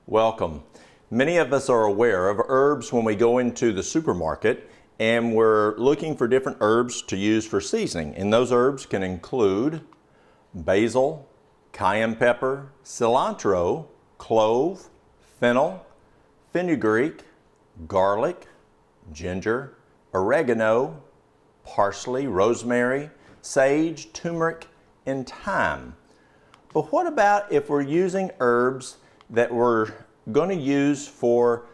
Welcome. Many of us are aware of herbs when we go into the supermarket and we're looking for different herbs to use for seasoning. And those herbs can include basil, cayenne pepper, cilantro, clove, fennel, fenugreek, garlic, ginger, oregano, parsley, rosemary, sage, turmeric, and thyme. But what about if we're using herbs that we're going to use for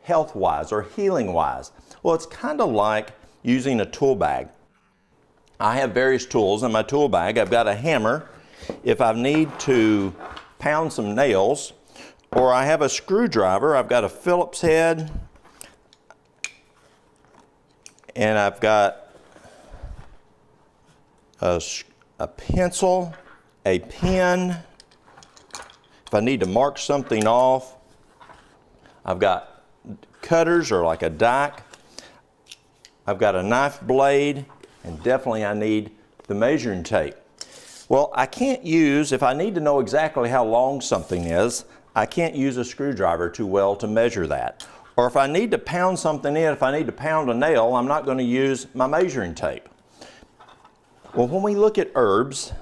health-wise or healing-wise? Well, it's kind of like using a tool bag. I have various tools in my tool bag. I've got a hammer if I need to pound some nails, or I have a screwdriver. I've got a Phillips head, and I've got a pencil, a pen. If I need to mark something off, I've got cutters or like a dike. I've got a knife blade, and definitely I need the measuring tape. Well, I can't use, if I need to know exactly how long something is, I can't use a screwdriver too well to measure that. Or if I need to pound something in, if I need to pound a nail, I'm not going to use my measuring tape. Well, when we look at herbs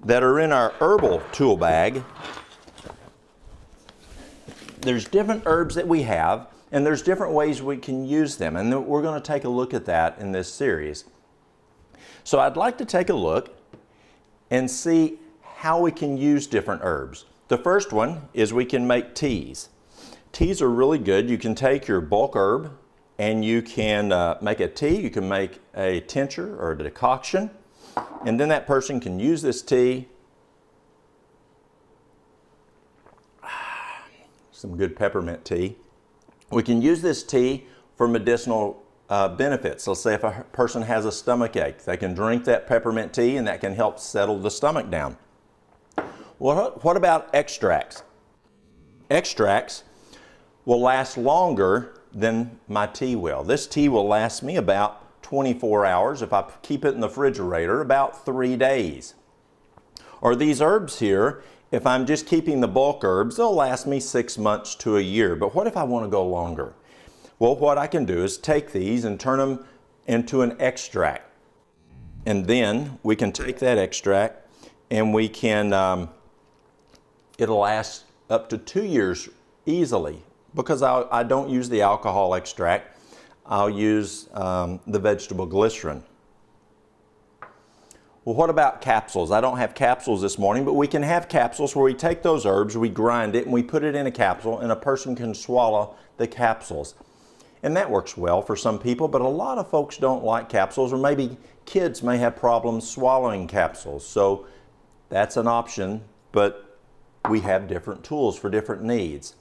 that are in our herbal tool bag, there's different herbs that we have, and there's different ways we can use them, and we're going to take a look at that in this series. So I'd like to take a look and see how we can use different herbs. The first one is we can make teas. Teas are really good. You can take your bulk herb and you can make a tea. You can make a tincture or a decoction, and then that person can use this tea. Some good peppermint tea. We can use this tea for medicinal benefits. So say if a person has a stomach ache, they can drink that peppermint tea and that can help settle the stomach down. What about extracts? Extracts will last longer than my tea will. This tea will last me about 24 hours. If I keep it in the refrigerator, about 3 days. Or these herbs here, if I'm just keeping the bulk herbs, they'll last me 6 months to a year. But what if I want to go longer? Well, what I can do is take these and turn them into an extract. And then we can take that extract and we can, it'll last up to 2 years easily, because I don't use the alcohol extract. I'll use the vegetable glycerin. Well, what about capsules? I don't have capsules this morning, but we can have capsules where we take those herbs, we grind it, and we put it in a capsule, and a person can swallow the capsules. And that works well for some people, but a lot of folks don't like capsules, or maybe kids may have problems swallowing capsules. So that's an option, but we have different tools for different needs.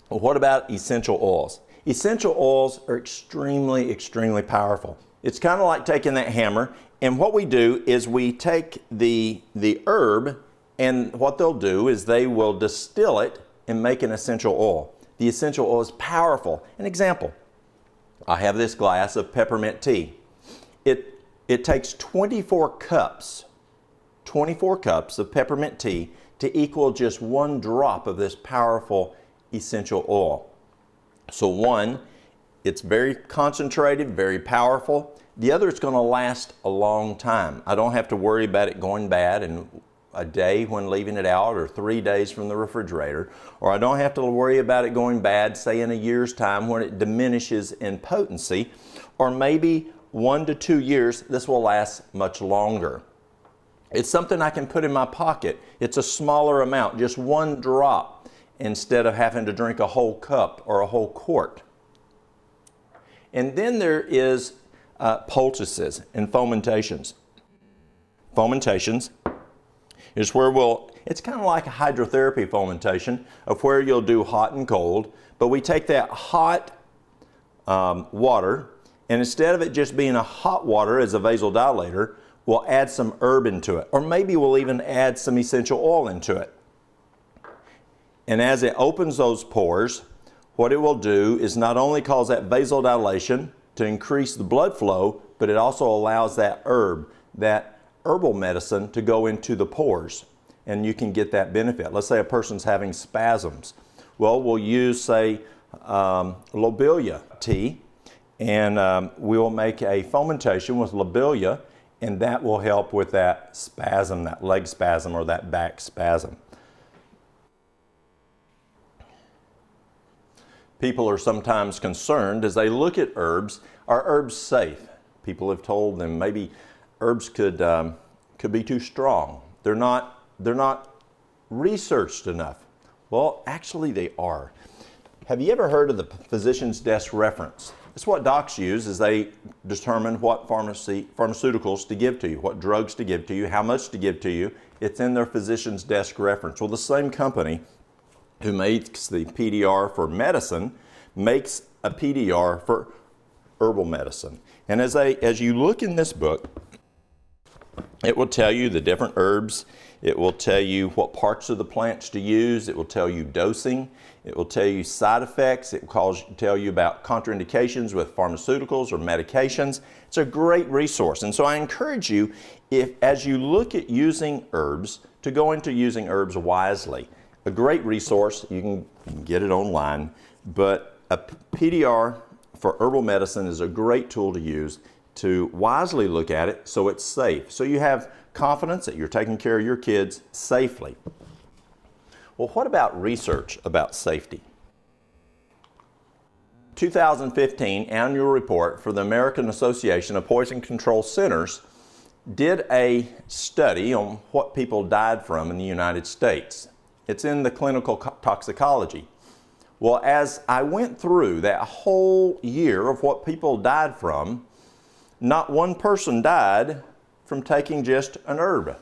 Well, what about essential oils? Essential oils are extremely, extremely powerful. It's kind of like taking that hammer, and what we do is we take the herb, and what they'll do is they will distill it and make an essential oil. The essential oil is powerful. An example, I have this glass of peppermint tea. It takes 24 cups of peppermint tea to equal just 1 drop of this powerful essential oil. So one, it's very concentrated, very powerful. The other, it's going to last a long time. I don't have to worry about it going bad in a day when leaving it out, or 3 days from the refrigerator, or I don't have to worry about it going bad, say in a year's time, when it diminishes in potency, or maybe 1 to 2 years, this will last much longer. It's something I can put in my pocket. It's a smaller amount, just 1 drop, instead of having to drink a whole cup or a whole quart. And then there is poultices and fomentations. Fomentations is where it's kind of like a hydrotherapy fomentation of where you'll do hot and cold, but we take that hot water, and instead of it just being a hot water as a vasodilator, we'll add some herb into it, or maybe we'll even add some essential oil into it. And as it opens those pores, what it will do is not only cause that vasodilation to increase the blood flow, but it also allows that herbal medicine to go into the pores, and you can get that benefit. Let's say a person's having spasms. Well, we'll use, say, lobelia tea, and we'll make a fomentation with lobelia, and that will help with that spasm, that leg spasm or that back spasm. People are sometimes concerned as they look at herbs, are herbs safe? People have told them maybe herbs could be too strong. They're not researched enough. Well, actually they are. Have you ever heard of the physician's desk reference? It's what docs use as they determine what pharmaceuticals to give to you, what drugs to give to you, how much to give to you. It's in their physician's desk reference. Well, the same company who makes the PDR for medicine makes a PDR for herbal medicine. And as you look in this book, it will tell you the different herbs. It will tell you what parts of the plants to use. It will tell you dosing. It will tell you side effects. It will tell you about contraindications with pharmaceuticals or medications. It's a great resource. And so I encourage you, as you look at using herbs, to go into using herbs wisely. A great resource, you can get it online, but a PDR for herbal medicine is a great tool to use to wisely look at it so it's safe. So you have confidence that you're taking care of your kids safely. Well, what about research about safety? 2015 annual report for the American Association of Poison Control Centers did a study on what people died from in the United States. It's in the clinical toxicology. Well, as I went through that whole year of what people died from, not one person died from taking just an herb.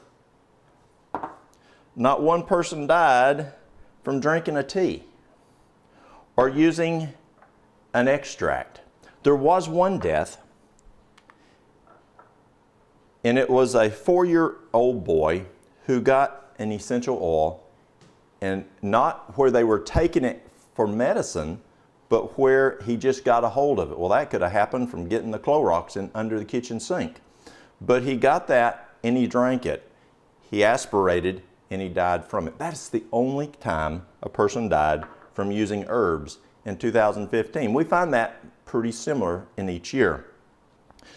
Not one person died from drinking a tea or using an extract. There was one death, and it was a 4-year-old boy who got an essential oil, and not where they were taking it for medicine, but where he just got a hold of it. Well, that could have happened from getting the Clorox under the kitchen sink. But he got that and he drank it. He aspirated and he died from it. That's the only time a person died from using herbs in 2015. We find that pretty similar in each year.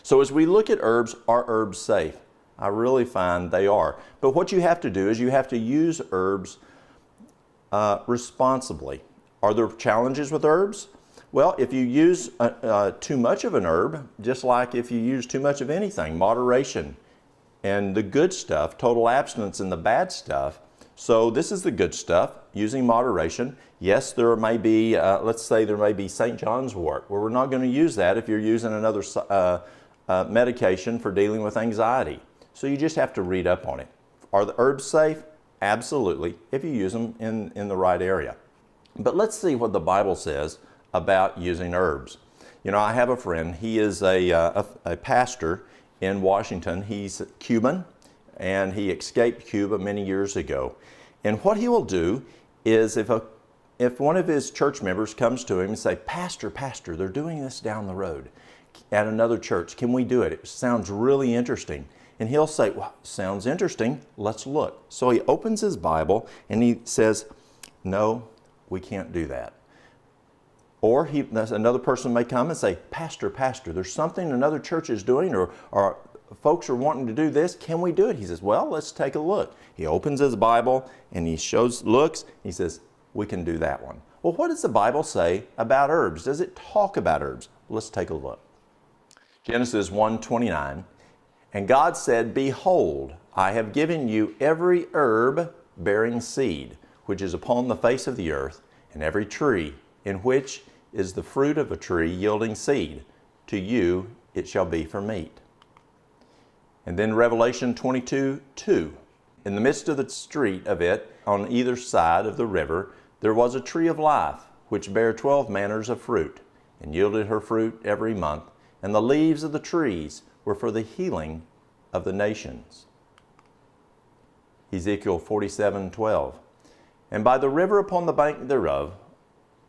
So as we look at herbs, are herbs safe? I really find they are. But what you have to do is you have to use herbs responsibly. Are there challenges with herbs? Well, if you use too much of an herb, just like if you use too much of anything, moderation and the good stuff, total abstinence and the bad stuff. So this is the good stuff, using moderation. Yes, there may be, let's say there may be St. John's wort, where we're not going to use that if you're using another medication for dealing with anxiety. So you just have to read up on it. Are the herbs safe? Absolutely, if you use them in the right area. But let's see what the Bible says about using herbs. You know, I have a friend, he is a pastor in Washington. He's Cuban, and he escaped Cuba many years ago. And what he will do is if one of his church members comes to him and say, Pastor, they're doing this down the road at another church. Can we do it? It sounds really interesting. And he'll say, well, sounds interesting. Let's look. So he opens his Bible and he says, no, we can't do that. Or another person may come and say, Pastor, there's something another church is doing, or folks are wanting to do this. Can we do it? He says, well, let's take a look. He opens his Bible and he looks. He says, we can do that one. Well, what does the Bible say about herbs? Does it talk about herbs? Let's take a look. Genesis 1:29, and God said, Behold, I have given you every herb bearing seed, which is upon the face of the earth, and every tree, in which is the fruit of a tree yielding seed. To you it shall be for meat. And then Revelation 22:2, in the midst of the street of it, on either side of the river, there was a tree of life, which bare 12 manners of fruit, and yielded her fruit every month, and the leaves of the trees were for the healing of the nations. Ezekiel 47:12, and by the river upon the bank thereof,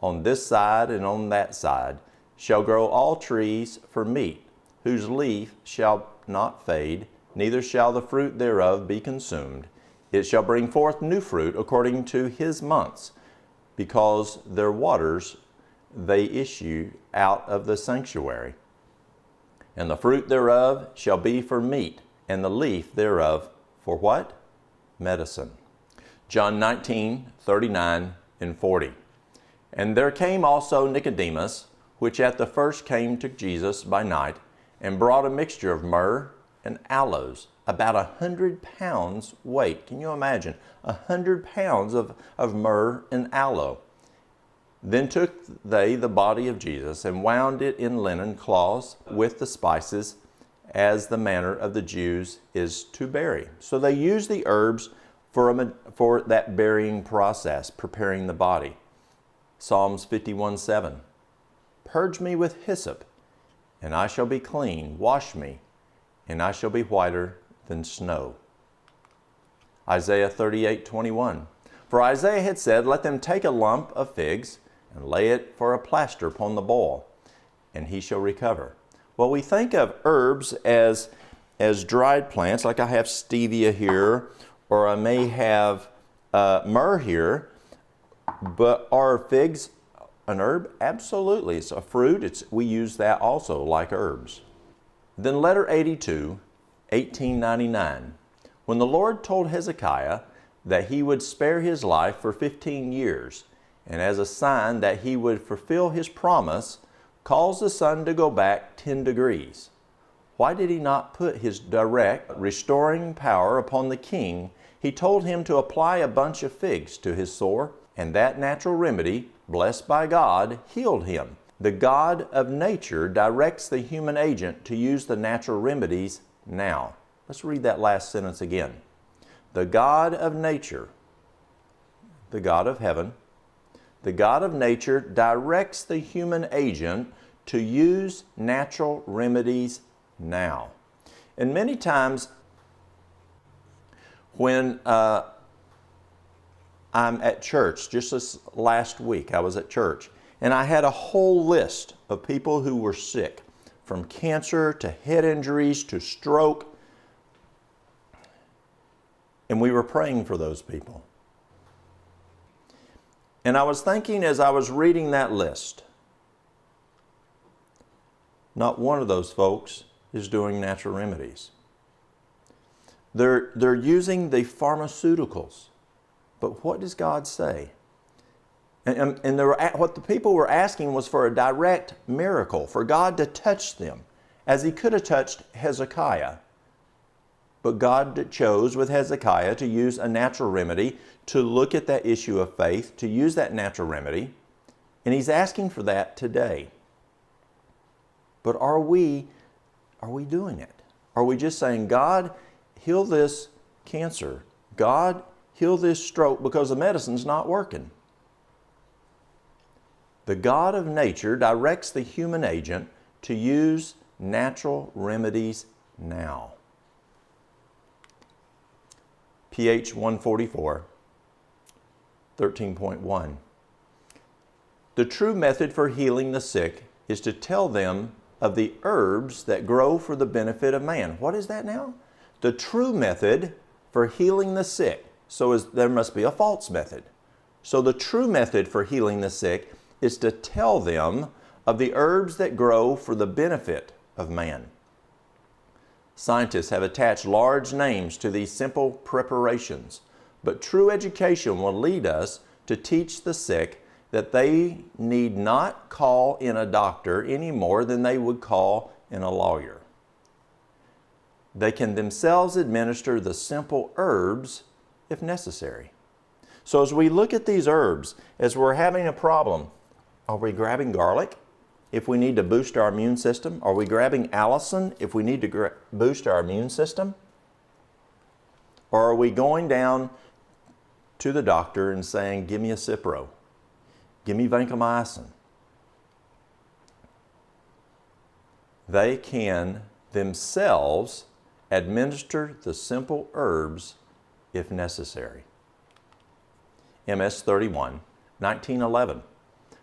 on this side and on that side, shall grow all trees for meat, whose leaf shall not fade, neither shall the fruit thereof be consumed. It shall bring forth new fruit according to his months, because their waters they issue out of the sanctuary. And the fruit thereof shall be for meat, and the leaf thereof for what? Medicine. John 19:39 and 40. And there came also Nicodemus, which at the first came to Jesus by night, and brought a mixture of myrrh and aloes, about 100 pounds weight. Can you imagine? 100 pounds of myrrh and aloe. Then took they the body of Jesus, and wound it in linen cloths with the spices, as the manner of the Jews is to bury. So they use the herbs for that burying process, preparing the body. Psalms 51:7. Purge me with hyssop, and I shall be clean. Wash me, and I shall be whiter than snow. Isaiah 38:21. For Isaiah had said, Let them take a lump of figs, and lay it for a plaster upon the boil, and he shall recover. Well, we think of herbs as dried plants, like I have stevia here, or I may have myrrh here, but are figs an herb? Absolutely. It's a fruit. We use that also like herbs. Then letter 82, 1899. When the Lord told Hezekiah that he would spare his life for 15 years, and as a sign that he would fulfill his promise, caused the sun to go back 10 degrees. Why did he not put his direct restoring power upon the king? He told him to apply a bunch of figs to his sore, and that natural remedy, blessed by God, healed him. The God of nature directs the human agent to use the natural remedies now. Let's read that last sentence again. The God of nature, the God of heaven, the God of nature directs the human agent to use natural remedies now. And many times when I'm at church, just this last week I was at church, and I had a whole list of people who were sick, from cancer to head injuries to stroke, and we were praying for those people. And I was thinking as I was reading that list, not one of those folks is doing natural remedies. They're using the pharmaceuticals. But what does God say? And what the people were asking was for a direct miracle, for God to touch them, as he could have touched Hezekiah. But God chose with Hezekiah to use a natural remedy, to look at that issue of faith, to use that natural remedy. And he's asking for that today. But are we doing it? Are we just saying, God, heal this cancer? God, heal this stroke, because the medicine's not working? The God of nature directs the human agent to use natural remedies now. pH 144, 13.1. The true method for healing the sick is to tell them of the herbs that grow for the benefit of man. What is that now? The true method for healing the sick. So there must be a false method. So the true method for healing the sick is to tell them of the herbs that grow for the benefit of man. Scientists have attached large names to these simple preparations, but true education will lead us to teach the sick that they need not call in a doctor any more than they would call and a lawyer. They can themselves administer the simple herbs if necessary. So as we look at these herbs, as we're having a problem, are we grabbing garlic if we need to boost our immune system? Are we grabbing allicin if we need to boost our immune system? Or are we going down to the doctor and saying, give me a Cipro, give me vancomycin? They can themselves administer the simple herbs if necessary. MS 31, 1911.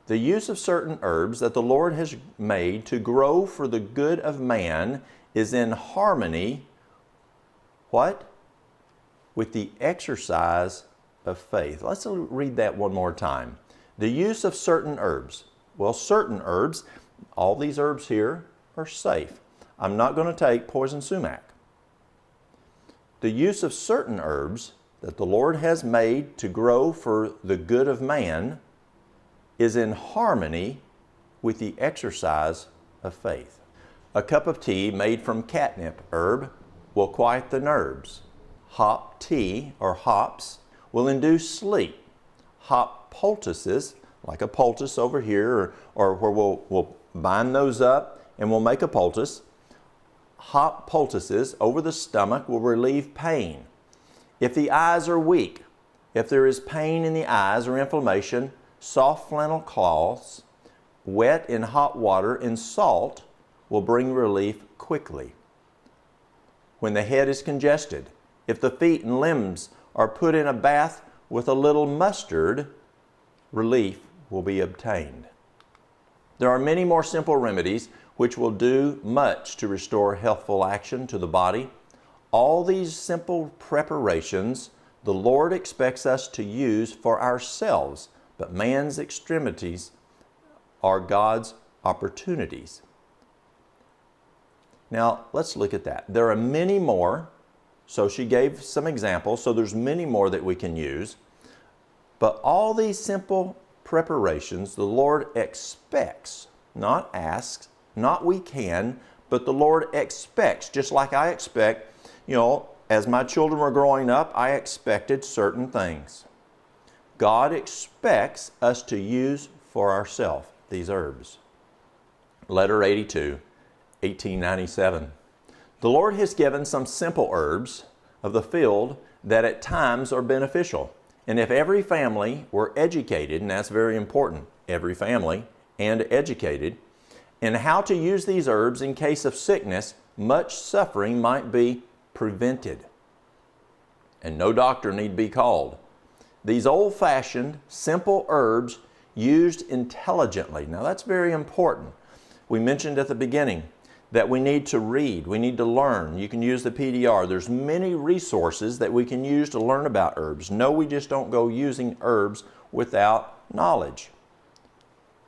The use of certain herbs that the Lord has made to grow for the good of man is in harmony, what? With the exercise of faith. Let's read that one more time. The use of certain herbs. Well, certain herbs, all these herbs here are safe. I'm not going to take poison sumac. The use of certain herbs that the Lord has made to grow for the good of man is in harmony with the exercise of faith. A cup of tea made from catnip herb will quiet the nerves. Hop tea, or hops, will induce sleep. Hop poultices, like a poultice over here, or where we'll bind those up and we'll make a poultice. Hop poultices over the stomach will relieve pain. If the eyes are weak, if there is pain in the eyes or inflammation, soft flannel cloths, wet in hot water and salt will bring relief quickly. When the head is congested, if the feet and limbs are put in a bath with a little mustard, relief will be obtained. There are many more simple remedies which will do much to restore healthful action to the body. All these simple preparations the Lord expects us to use for ourselves, but man's extremities are God's opportunities. Now, let's look at that. There are many more. So she gave some examples, so there's many more that we can use. But all these simple preparations the Lord expects, not asks, not we can, but the Lord expects, just like I expect, as my children were growing up, I expected certain things. God expects us to use for ourselves these herbs. Letter 82, 1897. The Lord has given some simple herbs of the field that at times are beneficial. And if every family were educated, and that's very important, every family, and educated, in how to use these herbs in case of sickness, much suffering might be prevented. And no doctor need be called. These old-fashioned, simple herbs used intelligently. Now that's very important. We mentioned at the beginning that we need to read, we need to learn. You can use the PDR. There's many resources that we can use to learn about herbs. No, we just don't go using herbs without knowledge.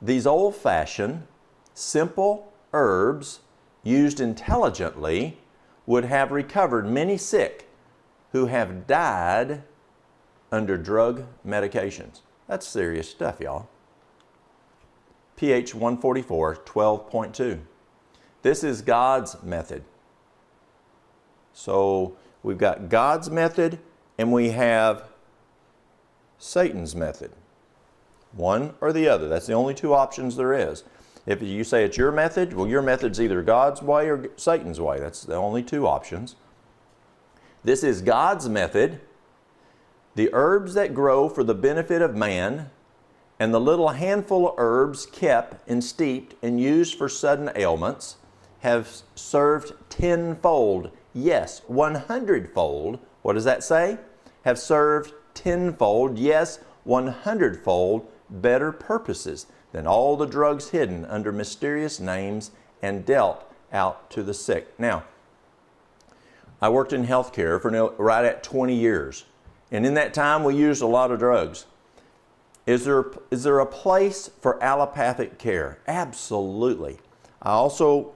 These old-fashioned, simple herbs used intelligently would have recovered many sick who have died under drug medications. That's serious stuff, y'all. pH 144, 12.2. This is God's method. So we've got God's method and we have Satan's method. One or the other. That's the only two options there is. If you say it's your method, well, your method's either God's way or Satan's way. That's the only two options. This is God's method. The herbs that grow for the benefit of man, and the little handful of herbs kept and steeped and used for sudden ailments have served tenfold, yes, 100-fold. What does that say? Have served tenfold, yes, 100-fold better purposes than all the drugs hidden under mysterious names and dealt out to the sick. Now, I worked in healthcare for right at 20 years. And in that time, we used a lot of drugs. Is there a place for allopathic care? Absolutely. I also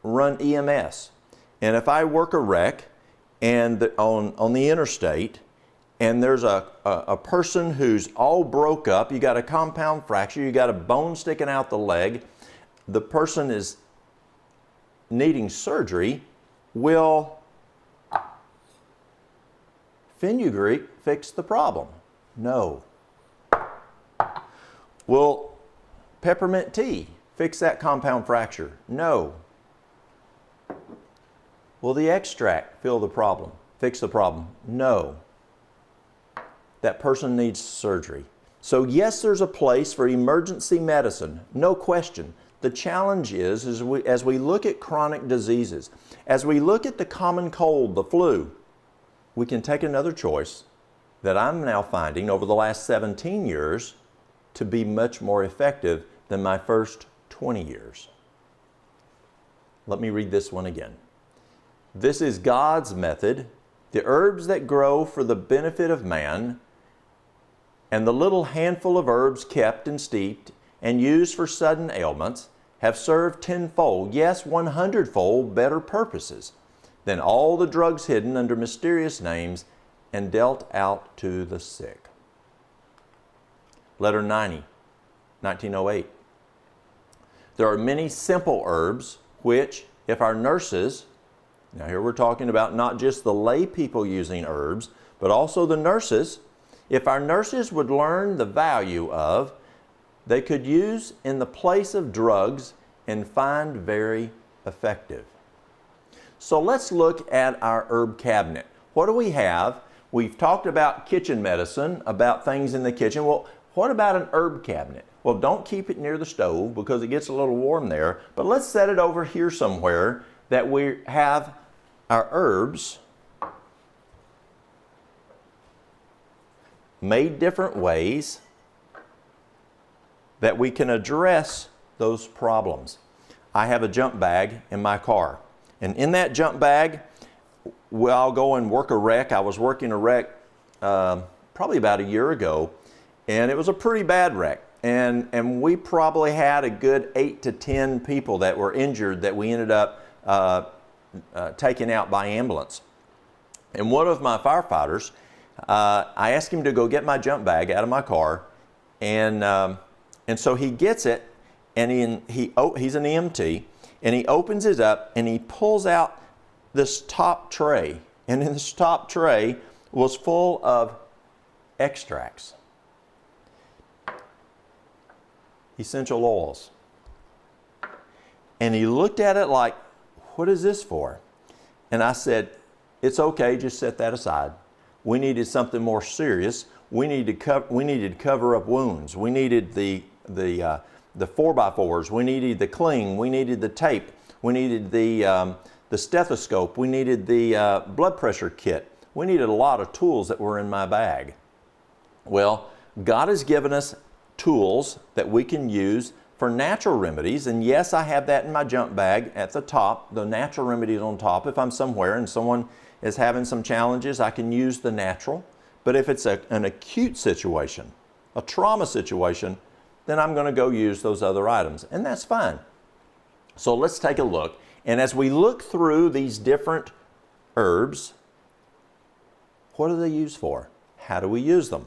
run EMS. And if I work a wreck and on the interstate, and there's a person who's all broke up, you got a compound fracture, you got a bone sticking out the leg, the person is needing surgery, will fenugreek fix the problem? No. Will peppermint tea fix that compound fracture? No. Will the extract fix the problem? No. That person needs surgery. So yes, there's a place for emergency medicine, no question. The challenge is as we look at chronic diseases, as we look at the common cold, the flu, we can take another choice that I'm now finding over the last 17 years to be much more effective than my first 20 years. Let me read this one again. This is God's method, the herbs that grow for the benefit of man, and the little handful of herbs kept and steeped and used for sudden ailments have served tenfold, yes, 100-fold better purposes than all the drugs hidden under mysterious names and dealt out to the sick. Letter 90, 1908. There are many simple herbs which, if our nurses, now here we're talking about not just the lay people using herbs, but also the nurses, if our nurses would learn the value of, they could use in the place of drugs and find very effective. So let's look at our herb cabinet. What do we have? We've talked about kitchen medicine, about things in the kitchen. Well, what about an herb cabinet? Well, don't keep it near the stove because it gets a little warm there, but let's set it over here somewhere that we have our herbs made different ways that we can address those problems. I have a jump bag in my car, and in that jump bag, well, I'll go and work a wreck. I was working a wreck probably about a year ago, and it was a pretty bad wreck. And we probably had a good 8 to 10 people that were injured that we ended up taken out by ambulance. And one of my firefighters, I asked him to go get my jump bag out of my car, and so he gets it, and he's an EMT, and he opens it up, and he pulls out this top tray, and in this top tray was full of extracts, essential oils. And he looked at it like, what is this for? And I said, it's okay, just set that aside. We needed something more serious. We needed to cover up wounds. We needed the 4x4s. We needed the cling. We needed the tape. We needed the stethoscope. We needed the blood pressure kit. We needed a lot of tools that were in my bag. Well, God has given us tools that we can use for natural remedies, and yes, I have that in my jump bag at the top, the natural remedies on top. If I'm somewhere and someone is having some challenges, I can use the natural. But if it's an acute situation, a trauma situation, then I'm going to go use those other items, and that's fine. So let's take a look. And as we look through these different herbs, what are they used for? How do we use them?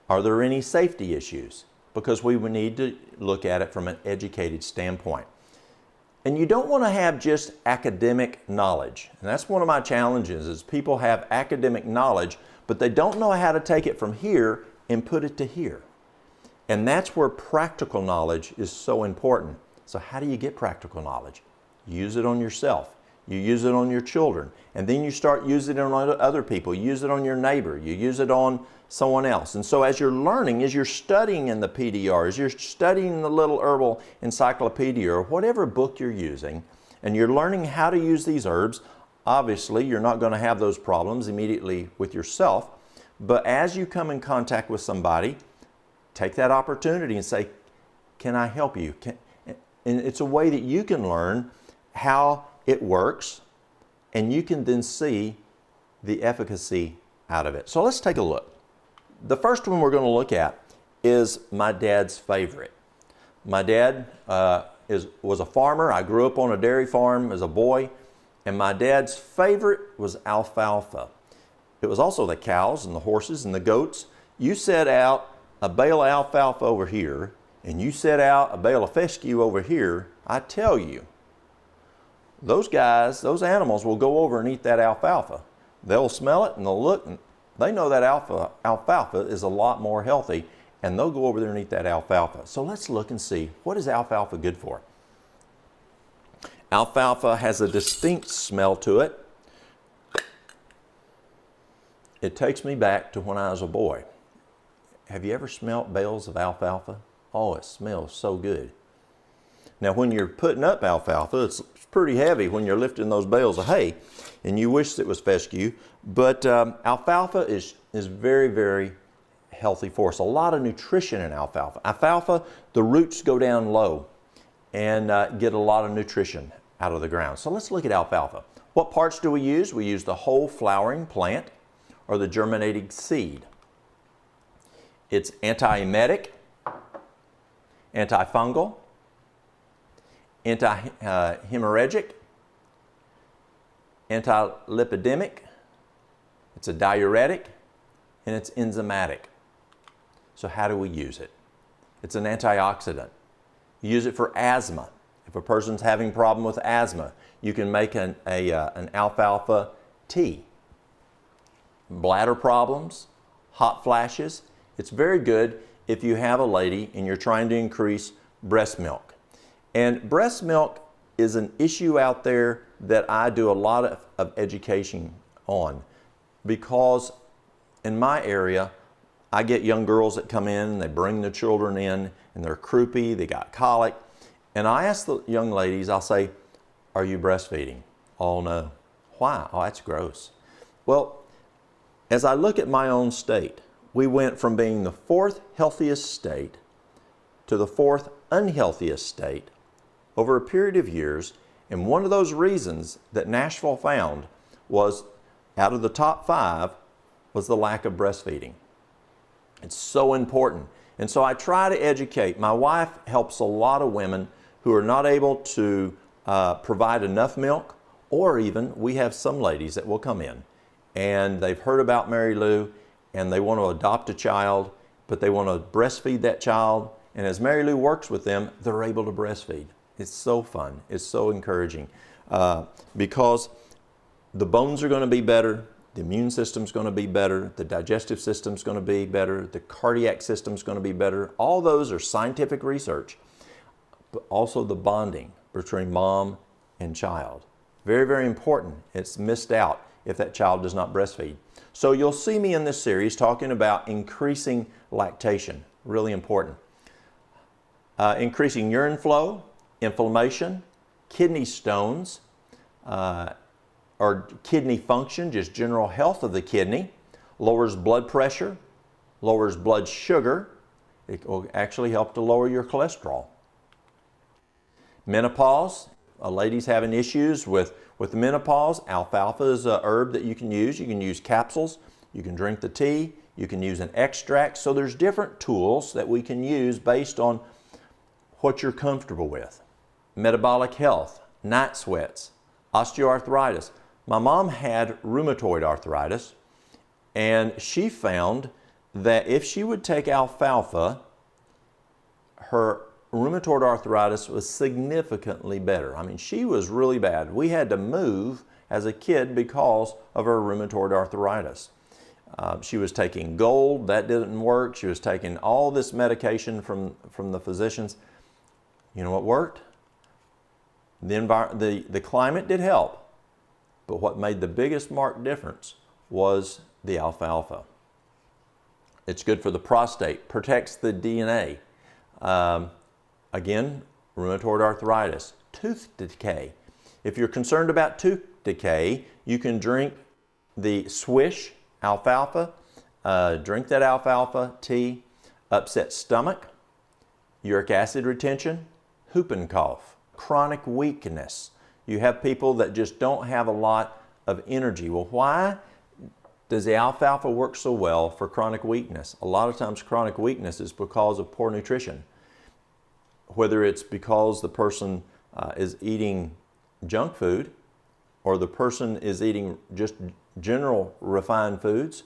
Are there any safety issues? Because we would need to look at it from an educated standpoint. And you don't want to have just academic knowledge. And that's one of my challenges is people have academic knowledge, but they don't know how to take it from here and put it to here. And that's where practical knowledge is so important. So how do you get practical knowledge? Use it on yourself. You use it on your children. And then you start using it on other people. You use it on your neighbor. You use it on someone else. And so as you're learning, as you're studying in the PDR, as you're studying the little herbal encyclopedia or whatever book you're using, and you're learning how to use these herbs, obviously you're not going to have those problems immediately with yourself. But as you come in contact with somebody, take that opportunity and say, can I help you? And it's a way that you can learn how it works, and you can then see the efficacy out of it. So let's take a look. The first one we're going to look at is my dad's favorite. My dad was a farmer. I grew up on a dairy farm as a boy, and my dad's favorite was alfalfa. It was also the cows and the horses and the goats. You set out a bale of alfalfa over here, and you set out a bale of fescue over here, I tell you, those guys, those animals will go over and eat that alfalfa. They'll smell it and they'll look and they know that alfalfa is a lot more healthy, and they'll go over there and eat that alfalfa. So let's look and see, what is alfalfa good for? Alfalfa has a distinct smell to it. It takes me back to when I was a boy. Have you ever smelt bales of alfalfa? Oh, it smells so good. Now, when you're putting up alfalfa, it's pretty heavy when you're lifting those bales of hay, and you wish it was fescue, but alfalfa is very, very healthy for us. A lot of nutrition in alfalfa. Alfalfa, the roots go down low and get a lot of nutrition out of the ground. So let's look at alfalfa. What parts do we use? We use the whole flowering plant or the germinating seed. It's anti-emetic, antifungal, anti-hemorrhagic, anti-lipidemic, it's a diuretic, and it's enzymatic. So how do we use it? It's an antioxidant. You use it for asthma. If a person's having a problem with asthma, you can make an alfalfa tea. Bladder problems, hot flashes, it's very good if you have a lady and you're trying to increase breast milk. And breast milk is an issue out there that I do a lot of education on, because in my area, I get young girls that come in and they bring their children in and they're croupy, they got colic. And I ask the young ladies, I'll say, are you breastfeeding? Oh no. Why? Oh, that's gross. Well, as I look at my own state, we went from being the 4th healthiest state to the 4th unhealthiest state over a period of years. And one of those reasons that Nashville found was, out of the top 5, was the lack of breastfeeding. It's so important. And so I try to educate. My wife helps a lot of women who are not able to provide enough milk, or even we have some ladies that will come in and they've heard about Mary Lou and they want to adopt a child, but they want to breastfeed that child. And as Mary Lou works with them, they're able to breastfeed. It's so fun. It's so encouraging because the bones are going to be better, the immune system's going to be better, the digestive system's going to be better, the cardiac system's going to be better. All those are scientific research, but also the bonding between mom and child. Very, very important. It's missed out if that child does not breastfeed. So you'll see me in this series talking about increasing lactation, really important. Increasing urine flow, inflammation, kidney stones, or kidney function, just general health of the kidney, lowers blood pressure, lowers blood sugar. It will actually help to lower your cholesterol. Menopause, ladies having issues with menopause, alfalfa is a herb that you can use. You can use capsules, you can drink the tea, you can use an extract. So there's different tools that we can use based on what you're comfortable with. Metabolic health, night sweats, osteoarthritis. My mom had rheumatoid arthritis, and she found that if she would take alfalfa, her rheumatoid arthritis was significantly better. I mean, she was really bad. We had to move as a kid because of her rheumatoid arthritis. She was taking gold, that didn't work. She was taking all this medication from the physicians. You know what worked? The climate did help, but what made the biggest marked difference was the alfalfa. It's good for the prostate, protects the DNA. Again, rheumatoid arthritis, tooth decay. If you're concerned about tooth decay, you can drink the Swish alfalfa, drink that alfalfa tea. Upset stomach, uric acid retention, whooping cough, chronic weakness. You have people that just don't have a lot of energy. Well, why does the alfalfa work so well for chronic weakness? A lot of times chronic weakness is because of poor nutrition. Whether it's because the person is eating junk food, or the person is eating just general refined foods.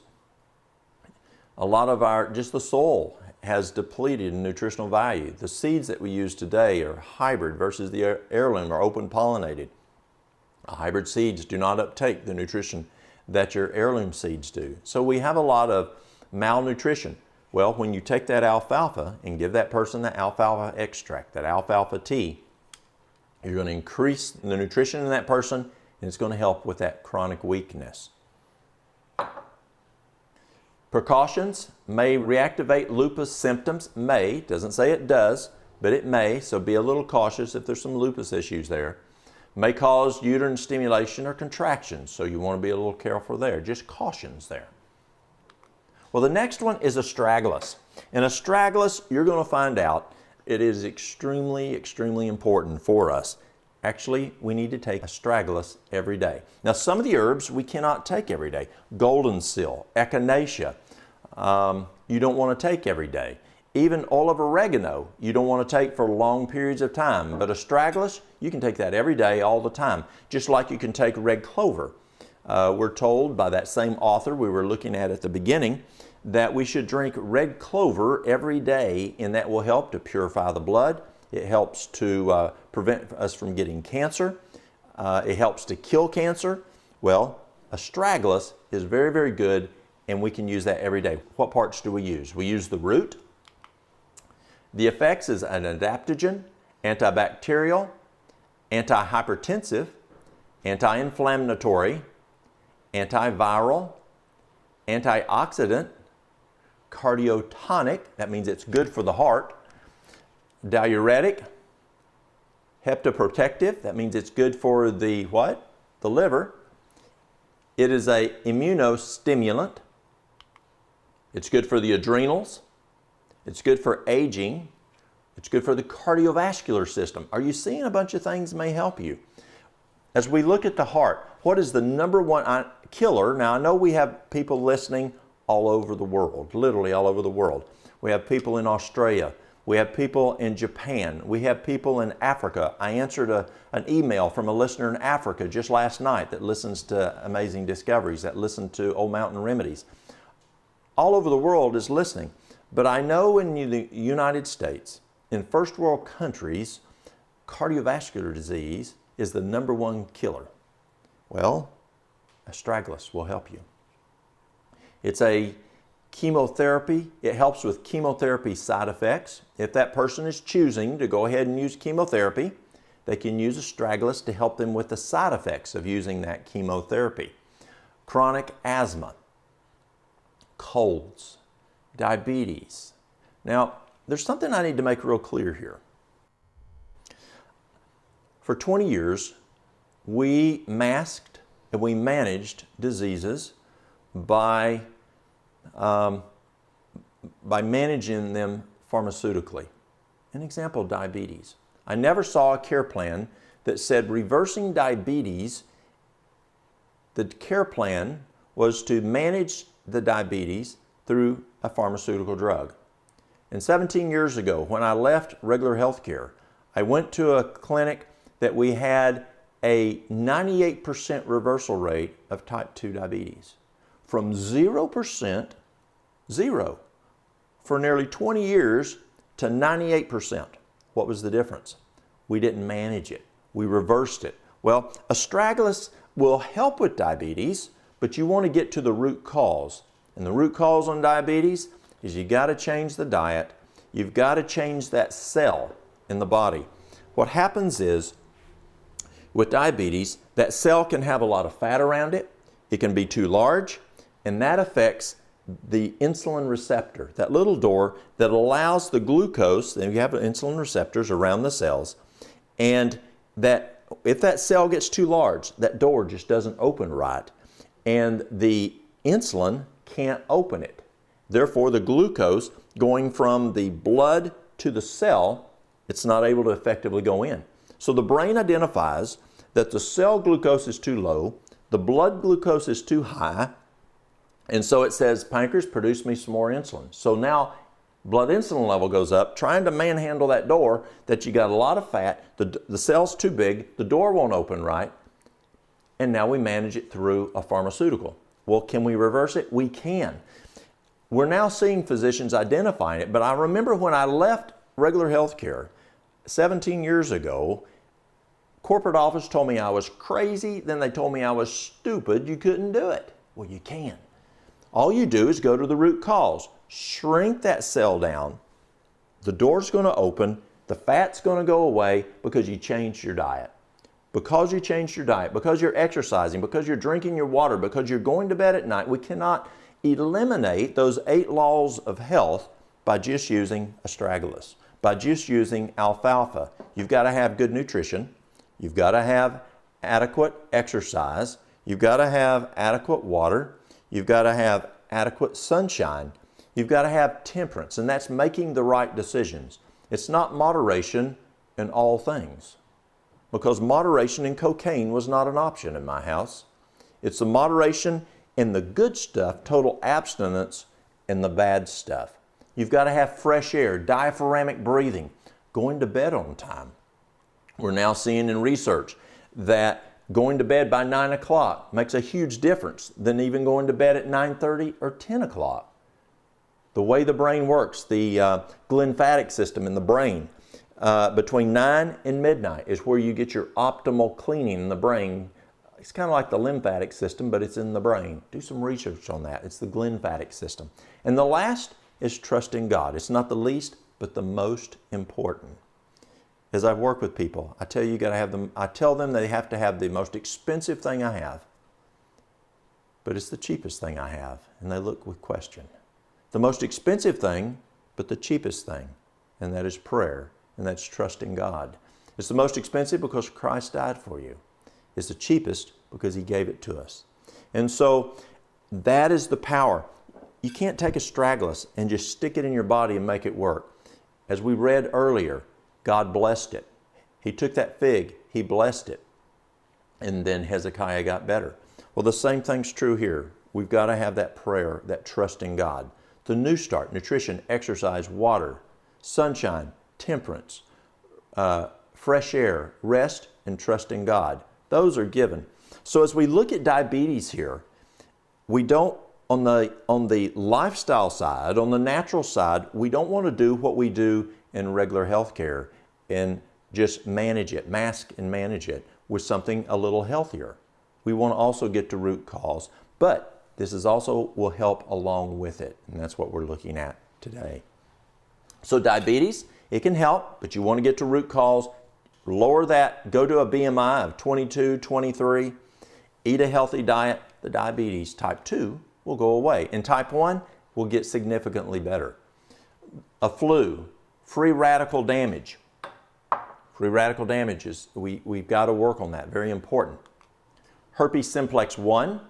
A lot of just the soil has depleted in nutritional value. The seeds that we use today are hybrid versus the heirloom or open pollinated. Hybrid seeds do not uptake the nutrition that your heirloom seeds do. So we have a lot of malnutrition. Well, when you take that alfalfa and give that person the alfalfa extract, that alfalfa tea, you're going to increase the nutrition in that person, and it's going to help with that chronic weakness. Precautions may reactivate lupus symptoms. May, doesn't say it does, but it may, so be a little cautious if there's some lupus issues there. May cause uterine stimulation or contraction, so you want to be a little careful there. Just cautions there. Well, the next one is astragalus. And astragalus, you're going to find out, it is extremely, extremely important for us. Actually, we need to take astragalus every day. Now, some of the herbs we cannot take every day. Golden seal, echinacea, you don't want to take every day. Even oil of oregano, you don't want to take for long periods of time. But astragalus, you can take that every day, all the time. Just like you can take red clover. We're told by that same author we were looking at the beginning that we should drink red clover every day, and that will help to purify the blood. It helps to prevent us from getting cancer. It helps to kill cancer. Well, astragalus is very, very good, and we can use that every day. What parts do we use? We use the root. The effects is an adaptogen, antibacterial, antihypertensive, anti-inflammatory, antiviral, antioxidant, cardiotonic, that means it's good for the heart, diuretic, hepatoprotective, that means it's good for the what? The liver. It is a immunostimulant. It's good for the adrenals. It's good for aging. It's good for the cardiovascular system. Are you seeing a bunch of things may help you? As we look at the heart, what is the number one killer? Now, I know we have people listening all over the world, literally all over the world. We have people in Australia. We have people in Japan. We have people in Africa. I answered an email from a listener in Africa just last night that listens to Amazing Discoveries, that listened to Old Mountain Remedies. All over the world is listening. But I know in the United States, in first world countries, cardiovascular disease is the number one killer. Well, astragalus will help you. It's a chemotherapy. It helps with chemotherapy side effects. If that person is choosing to go ahead and use chemotherapy, they can use astragalus to help them with the side effects of using that chemotherapy. Chronic asthma, colds, diabetes. Now, there's something I need to make real clear here. For 20 years, we masked and we managed diseases by managing them pharmaceutically. An example, diabetes. I never saw a care plan that said reversing diabetes, the care plan was to manage the diabetes through a pharmaceutical drug. And 17 years ago, when I left regular health care, I went to a clinic that we had a 98% reversal rate of type 2 diabetes. From 0%, for nearly 20 years to 98%. What was the difference? We didn't manage it. We reversed it. Well, astragalus will help with diabetes, but you want to get to the root cause. And the root cause on diabetes is you got to change the diet. You've got to change that cell in the body. What happens is, with diabetes, that cell can have a lot of fat around it. It can be too large, and that affects the insulin receptor, that little door that allows the glucose, and you have insulin receptors around the cells, and that if that cell gets too large, that door just doesn't open right, and the insulin can't open it. Therefore, the glucose going from the blood to the cell, it's not able to effectively go in. So the brain identifies that the cell glucose is too low, the blood glucose is too high, and so it says, pancreas, produce me some more insulin. So now blood insulin level goes up, trying to manhandle that door that you got a lot of fat, the cell's too big, the door won't open right, and now we manage it through a pharmaceutical. Well, can we reverse it? We can. We're now seeing physicians identifying it, but I remember when I left regular health care 17 years ago, corporate office told me I was crazy, then they told me I was stupid, you couldn't do it. Well, you can. All you do is go to the root cause. Shrink that cell down. The door's going to open. The fat's going to go away because you changed your diet. Because you changed your diet, because you're exercising, because you're drinking your water, because you're going to bed at night, we cannot eliminate those 8 laws of health by just using astragalus, by just using alfalfa. You've got to have good nutrition. You've got to have adequate exercise. You've got to have adequate water. You've got to have adequate sunshine. You've got to have temperance, and that's making the right decisions. It's not moderation in all things, because moderation in cocaine was not an option in my house. It's the moderation in the good stuff, total abstinence in the bad stuff. You've got to have fresh air, diaphragmatic breathing, going to bed on time. We're now seeing in research that going to bed by 9 o'clock makes a huge difference than even going to bed at 9:30 or 10 o'clock. The way the brain works, the glymphatic system in the brain, between 9 and midnight is where you get your optimal cleaning in the brain. It's kind of like the lymphatic system, but it's in the brain. Do some research on that. It's the glymphatic system. And the last is trusting God. It's not the least, but the most important. As I've worked with people, I tell you, I tell them they have to have the most expensive thing I have, but it's the cheapest thing I have, and they look with question. The most expensive thing, but the cheapest thing, and that is prayer, and that's trusting God. It's the most expensive because Christ died for you. It's the cheapest because He gave it to us. And so that is the power. You can't take astragalus and just stick it in your body and make it work. As we read earlier, God blessed it. He took that fig, He blessed it, and then Hezekiah got better. Well, the same thing's true here. We've got to have that prayer, that trust in God. The new start, nutrition, exercise, water, sunshine, temperance, fresh air, rest, and trust in God. Those are given. So as we look at diabetes here, we don't, on the lifestyle side, on the natural side, we don't want to do what we do in regular health care and just manage it, mask and manage it with something a little healthier. We want to also get to root cause, but this is also will help along with it, and that's what we're looking at today. So diabetes, it can help, but you want to get to root cause, lower that, go to a BMI of 22, 23, eat a healthy diet, the diabetes type 2 will go away, and type 1 will get significantly better. A flu, free radical damage. Free radical damage is, we've got to work on that, very important. Herpes simplex 1,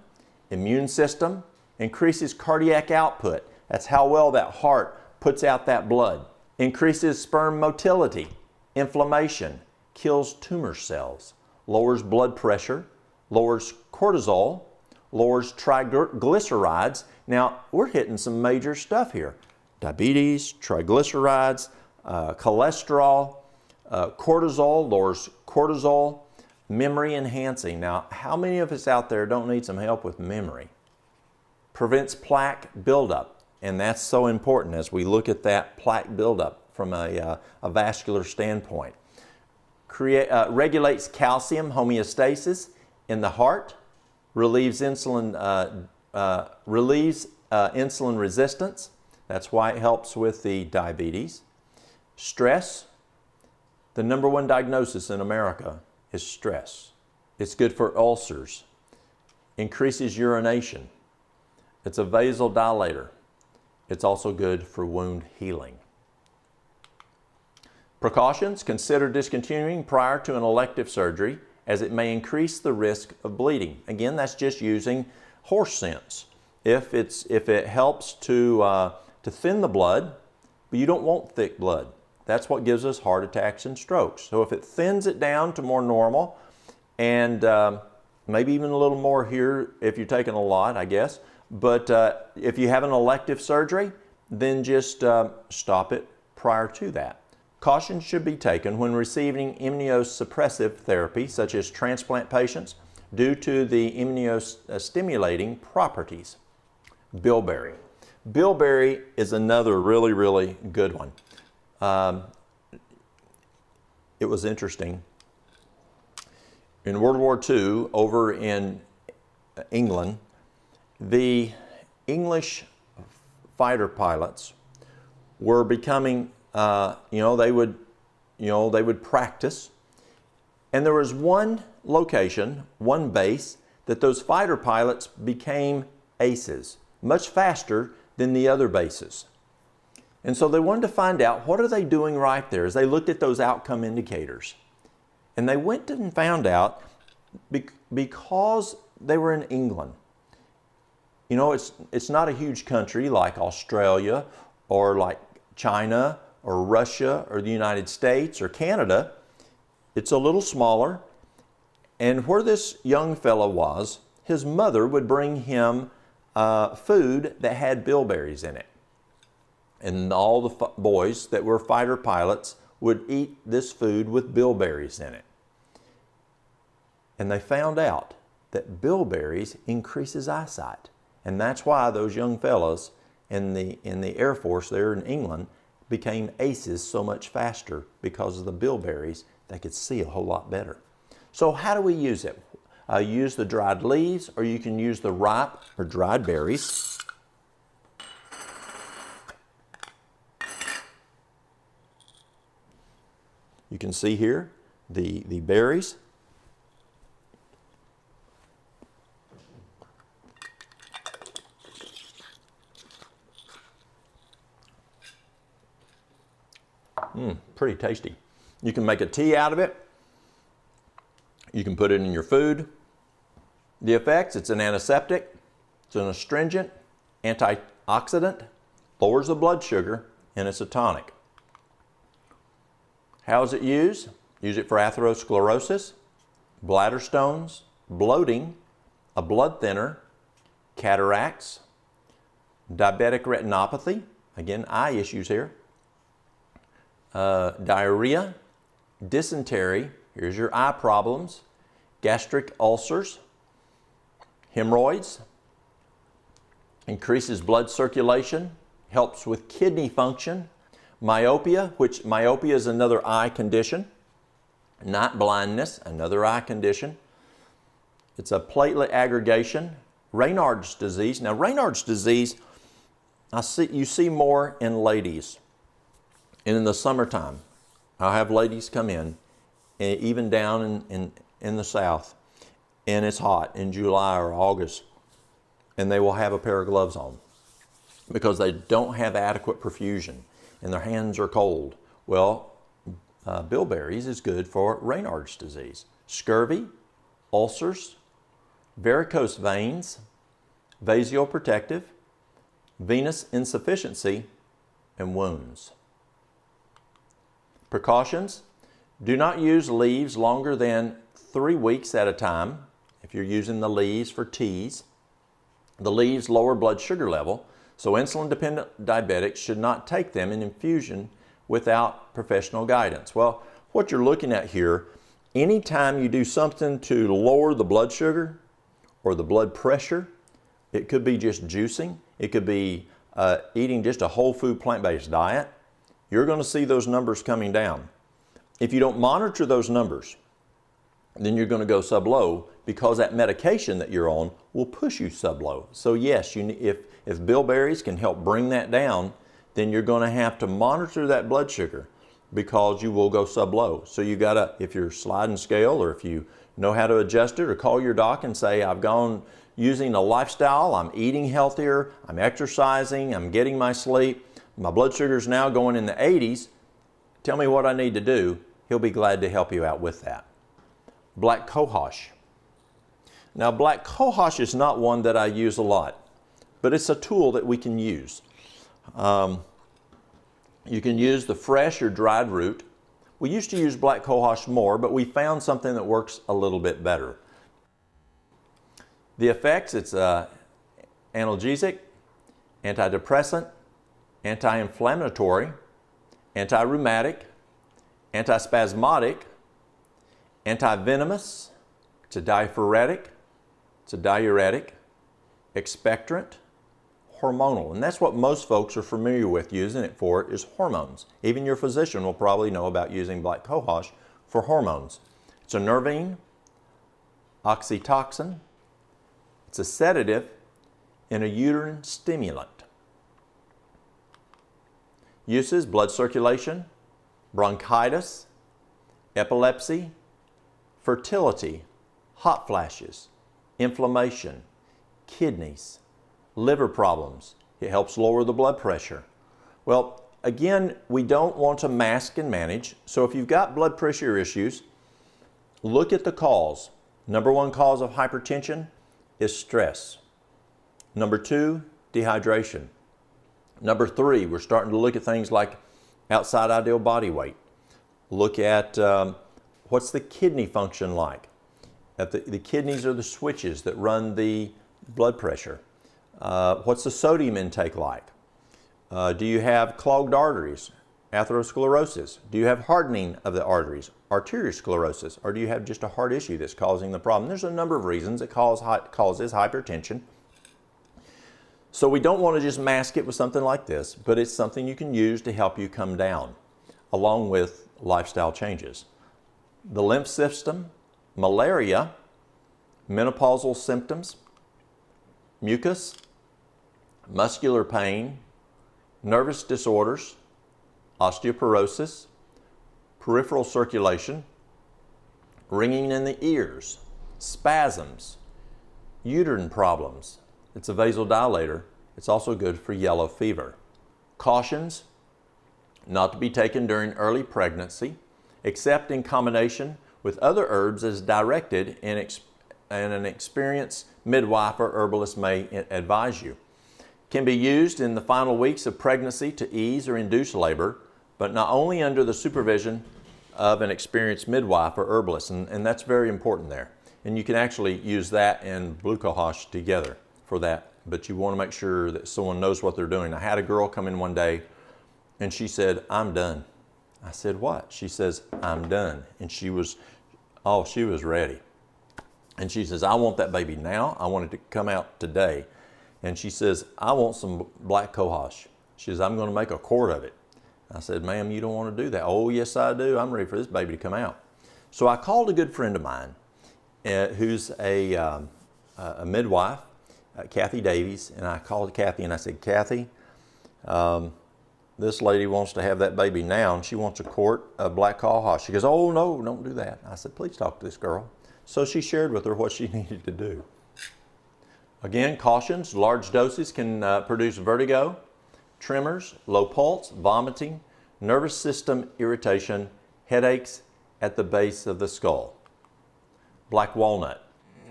immune system, increases cardiac output. That's how well that heart puts out that blood. Increases sperm motility, inflammation, kills tumor cells, lowers blood pressure, lowers cortisol, lowers triglycerides. Now, we're hitting some major stuff here. Diabetes, triglycerides, cholesterol, cortisol, lowers cortisol, memory enhancing. Now, how many of us out there don't need some help with memory? Prevents plaque buildup, and that's so important as we look at that plaque buildup from a vascular standpoint. Regulates calcium homeostasis in the heart, relieves insulin resistance. That's why it helps with the diabetes. Stress, the #1 diagnosis in America is stress. It's good for ulcers. Increases urination. It's a vasodilator. It's also good for wound healing. Precautions, consider discontinuing prior to an elective surgery as it may increase the risk of bleeding. Again, that's just using horse sense. If it helps to thin the blood, but you don't want thick blood. That's what gives us heart attacks and strokes. So if it thins it down to more normal, and maybe even a little more here if you're taking a lot, I guess. But if you have an elective surgery, then just stop it prior to that. Caution should be taken when receiving immunosuppressive therapy, such as transplant patients, due to the immunostimulating properties. Bilberry. Bilberry is another really, really good one. It was interesting. in World War II over in England, the English fighter pilots were becoming, they would practice. And there was one location, one base, that those fighter pilots became aces, much faster than the other bases. And so they wanted to find out, what are they doing right there, as they looked at those outcome indicators. And they went and found out, because they were in England. You know, it's not a huge country like Australia or like China or Russia or the United States or Canada. It's a little smaller. And where this young fellow was, his mother would bring him food that had bilberries in it. And all the boys that were fighter pilots would eat this food with bilberries in it. And they found out that bilberries increases eyesight. And that's why those young fellows in the Air Force there in England became aces so much faster, because of the bilberries. They could see a whole lot better. So how do we use it? Use the dried leaves, or you can use the ripe or dried berries. You can see here the berries. Pretty tasty. You can make a tea out of it. You can put it in your food. The effects: it's an antiseptic, it's an astringent, antioxidant, lowers the blood sugar, and it's a tonic. How is it used? Use it for atherosclerosis, bladder stones, bloating, a blood thinner, cataracts, diabetic retinopathy, again, eye issues here, diarrhea, dysentery, here's your eye problems, gastric ulcers, hemorrhoids, increases blood circulation, helps with kidney function, myopia, which myopia is another eye condition, not blindness, another eye condition. It's a platelet aggregation, Raynaud's disease. Now, Raynaud's disease, you see more in ladies. And in the summertime, I'll have ladies come in, even down in the south, and it's hot in July or August, and they will have a pair of gloves on because they don't have adequate perfusion and their hands are cold. Well, bilberries is good for Raynaud's disease, scurvy, ulcers, varicose veins, vasoprotective, venous insufficiency, and wounds. Precautions: do not use leaves longer than 3 weeks at a time if you're using the leaves for teas. The leaves lower blood sugar level, so insulin-dependent diabetics should not take them in infusion without professional guidance. Well, what you're looking at here, anytime you do something to lower the blood sugar or the blood pressure, it could be just juicing, it could be eating just a whole food plant-based diet, you're going to see those numbers coming down. If you don't monitor those numbers, then you're going to go sub-low, because that medication that you're on will push you sub-low. So yes, if bilberries can help bring that down, then you're going to have to monitor that blood sugar, because you will go sub-low. So you got to, if you're sliding scale, or if you know how to adjust it, or call your doc and say, I've gone using a lifestyle, I'm eating healthier, I'm exercising, I'm getting my sleep, my blood sugar is now going in the 80s, tell me what I need to do. He'll be glad to help you out with that. Black cohosh. Now, black cohosh is not one that I use a lot, but it's a tool that we can use. You can use the fresh or dried root. We used to use black cohosh more, but we found something that works a little bit better. The effects: it's analgesic, antidepressant, anti-inflammatory, anti-rheumatic, antispasmodic, anti-venomous, it's a diaphoretic, it's a diuretic, expectorant, hormonal. And that's what most folks are familiar with using it for, is hormones. Even your physician will probably know about using black cohosh for hormones. It's a nervine, oxytocin. It's a sedative and a uterine stimulant. Uses: blood circulation, bronchitis, epilepsy, fertility, hot flashes, inflammation, kidneys, liver problems. It helps lower the blood pressure. Well, again, we don't want to mask and manage, so if you've got blood pressure issues, look at the cause. Number one cause of hypertension is stress. Number two, dehydration. Number three, we're starting to look at things like outside ideal body weight. Look at what's the kidney function like. The kidneys are the switches that run the blood pressure. What's the sodium intake like? Do you have clogged arteries, atherosclerosis? Do you have hardening of the arteries, arteriosclerosis? Or do you have just a heart issue that's causing the problem? There's a number of reasons that causes hypertension. So we don't want to just mask it with something like this, but it's something you can use to help you come down, along with lifestyle changes. The lymph system, malaria, menopausal symptoms, mucus, muscular pain, nervous disorders, osteoporosis, peripheral circulation, ringing in the ears, spasms, uterine problems. It's a vasodilator. It's also good for yellow fever. Cautions: not to be taken during early pregnancy, except in combination with other herbs as directed and an experienced midwife or herbalist may advise you. Can be used in the final weeks of pregnancy to ease or induce labor, but not only under the supervision of an experienced midwife or herbalist, and that's very important there. And you can actually use that and glucohash together for that, but you want to make sure that someone knows what they're doing. I had a girl come in one day and she said, "I'm done." I said, "What?" She says, "I'm done." And she was ready. And she says, "I want that baby now. I want it to come out today." And she says, "I want some black cohosh." She says, "I'm going to make a quart of it." I said, "Ma'am, you don't want to do that." "Oh, yes, I do. I'm ready for this baby to come out." So I called a good friend of mine who's a midwife, Kathy Davies, and I called Kathy and I said, "Kathy, this lady wants to have that baby now and she wants a quart of black cohosh." She goes, "Oh, no, don't do that." I said, "Please talk to this girl." So she shared with her what she needed to do. Again, cautions: large doses can produce vertigo, tremors, low pulse, vomiting, nervous system irritation, headaches at the base of the skull. Black walnut.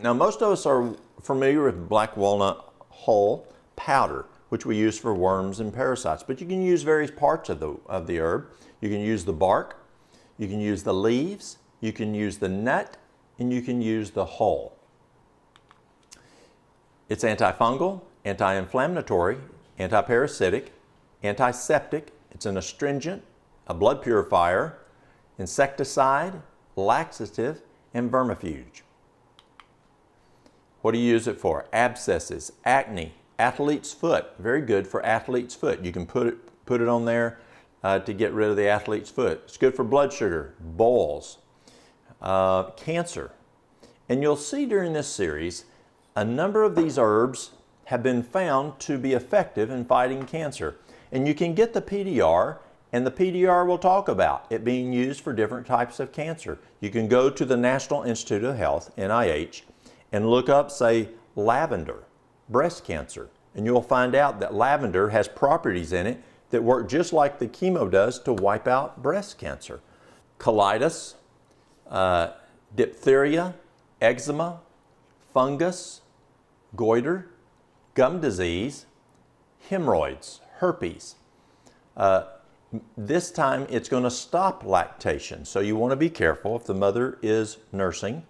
Now, most of us are familiar with black walnut hull powder, which we use for worms and parasites, but you can use various parts of the herb. You can use the bark, you can use the leaves, you can use the nut, and you can use the hull. It's antifungal, anti-inflammatory, antiparasitic, antiseptic. It's an astringent, a blood purifier, insecticide, laxative, and vermifuge. What do you use it for? Abscesses, acne, athlete's foot. Very good for athlete's foot. You can put it on there to get rid of the athlete's foot. It's good for blood sugar, boils, cancer. And you'll see during this series, a number of these herbs have been found to be effective in fighting cancer. And you can get the PDR, and the PDR will talk about it being used for different types of cancer. You can go to the National Institute of Health, NIH, and look up, say, lavender, breast cancer. And you'll find out that lavender has properties in it that work just like the chemo does to wipe out breast cancer. Colitis, diphtheria, eczema, fungus, goiter, gum disease, hemorrhoids, herpes. This time it's going to stop lactation, so you want to be careful if the mother is nursing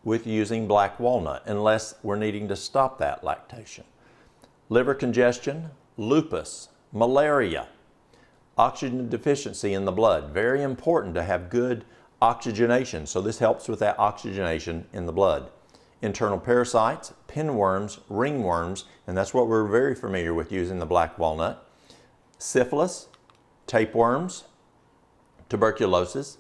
with using black walnut, unless we're needing to stop that lactation. Liver congestion, lupus, malaria, oxygen deficiency in the blood. Very important to have good oxygenation, so this helps with that oxygenation in the blood. Internal parasites, pinworms, ringworms, and that's what we're very familiar with using the black walnut. Syphilis, tapeworms, tuberculosis,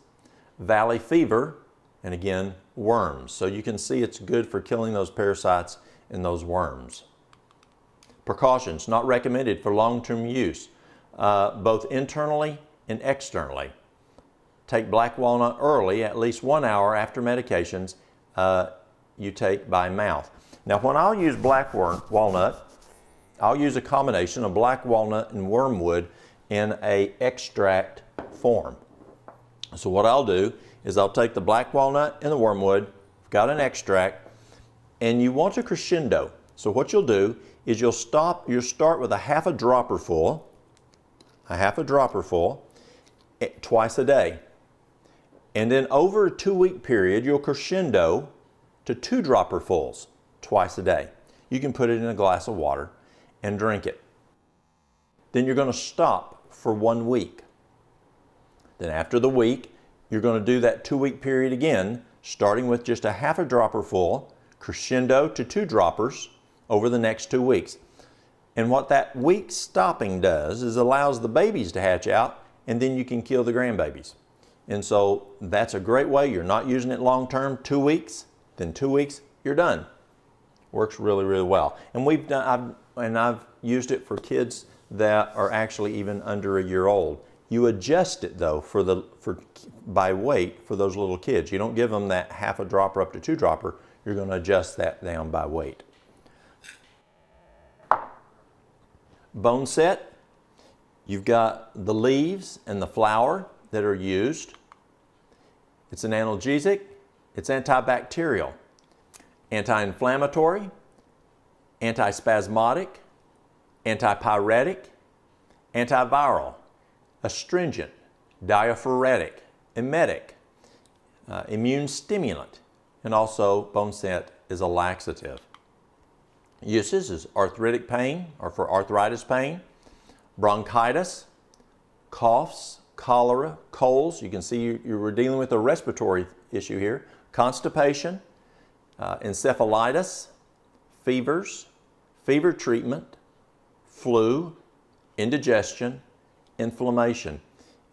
valley fever, and again, worms. So you can see it's good for killing those parasites and those worms. Precautions, not recommended for long-term use, both internally and externally. Take black walnut early, at least 1 hour after medications you take by mouth. Now when I'll use black walnut, I'll use a combination of black walnut and wormwood in an extract form. So what I'll do is I'll take the black walnut and the wormwood, got an extract, and you want to crescendo. So what you'll do is you'll start with a half a dropper full twice a day. And then over a 2-week period, you'll crescendo to 2 dropper fulls twice a day. You can put it in a glass of water and drink it. Then you're going to stop for 1 week. Then after the week, you're going to do that 2-week period again, starting with just a half a dropper full, crescendo to 2 droppers over the next 2 weeks. And what that week stopping does is allows the babies to hatch out, and then you can kill the grandbabies. And so that's a great way. You're not using it long term, 2 weeks, then 2 weeks, you're done. Works really, really well. And I've used it for kids that are actually even under a year old. You adjust it though by weight for those little kids. You don't give them that half a dropper up to 2 dropper. You're going to adjust that down by weight. Bone set, you've got the leaves and the flower that are used. It's an analgesic, it's antibacterial, anti-inflammatory, antispasmodic, antipyretic, antiviral, astringent, diaphoretic, emetic, immune stimulant, and also bone set is a laxative. Uses is arthritic pain or for arthritis pain, bronchitis, coughs, cholera, colds. You can see you were dealing with a respiratory issue here. Constipation, encephalitis, fevers, fever treatment, flu, indigestion, inflammation.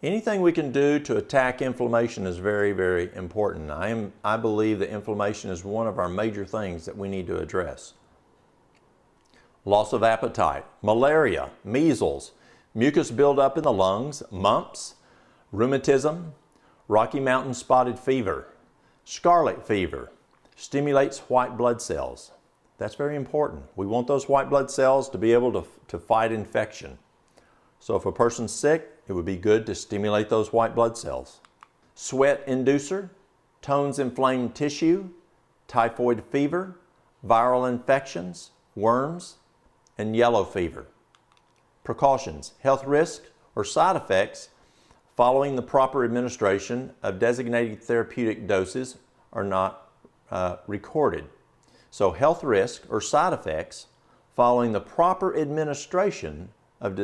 Anything we can do to attack inflammation is very, very important. I believe that inflammation is one of our major things that we need to address. Loss of appetite, malaria, measles, mucus buildup in the lungs, mumps, rheumatism, Rocky Mountain spotted fever, scarlet fever, stimulates white blood cells. That's very important. We want those white blood cells to be able to fight infection. So if a person's sick, it would be good to stimulate those white blood cells. Sweat inducer, tones inflamed tissue, typhoid fever, viral infections, worms, and yellow fever. Precautions, health risks or side effects following the proper administration of designated therapeutic doses are not recorded. So health risk or side effects following the proper administration of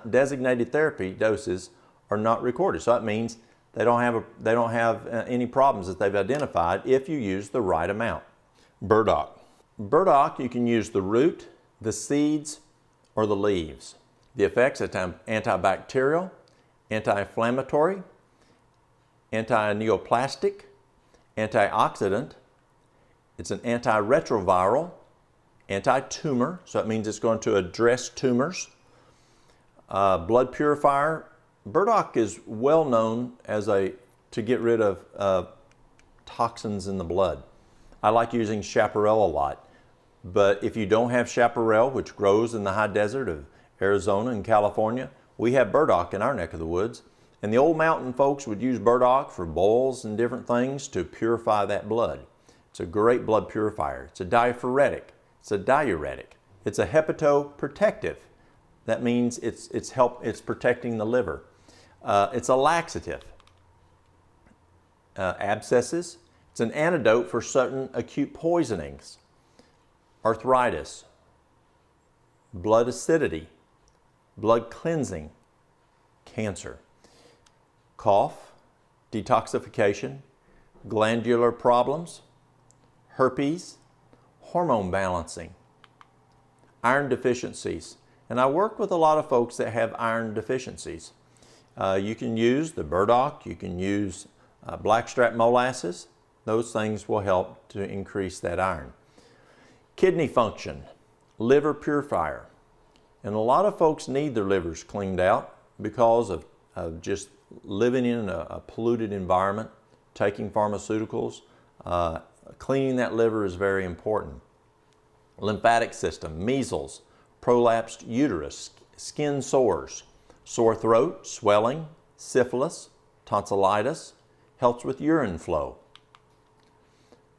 designated therapy doses are not recorded. So that means they don't have any problems that they've identified if you use the right amount. Burdock. Burdock, you can use the root, the seeds, or the leaves. The effects are antibacterial, anti-inflammatory, anti-neoplastic, antioxidant. It's an antiretroviral, anti-tumor, so that means it's going to address tumors. Blood purifier. Burdock is well known as to get rid of toxins in the blood. I like using chaparral a lot, but if you don't have chaparral, which grows in the high desert of Arizona and California, we have burdock in our neck of the woods. And the old mountain folks would use burdock for boils and different things to purify that blood. It's a great blood purifier. It's a diaphoretic. It's a diuretic. It's a hepatoprotective. That means it's protecting the liver. It's a laxative. Abscesses. It's an antidote for certain acute poisonings. Arthritis. Blood acidity. Blood cleansing. Cancer. Cough. Detoxification. Glandular problems. Herpes. Hormone balancing. Iron deficiencies. And I work with a lot of folks that have iron deficiencies. You can use the burdock, you can use blackstrap molasses, Those things will help to increase that iron. Kidney function, liver purifier. And a lot of folks need their livers cleaned out because of just living in a polluted environment, taking pharmaceuticals. Cleaning that liver is very important. Lymphatic system, measles, prolapsed uterus, skin sores, sore throat, swelling, syphilis, tonsillitis, helps with urine flow.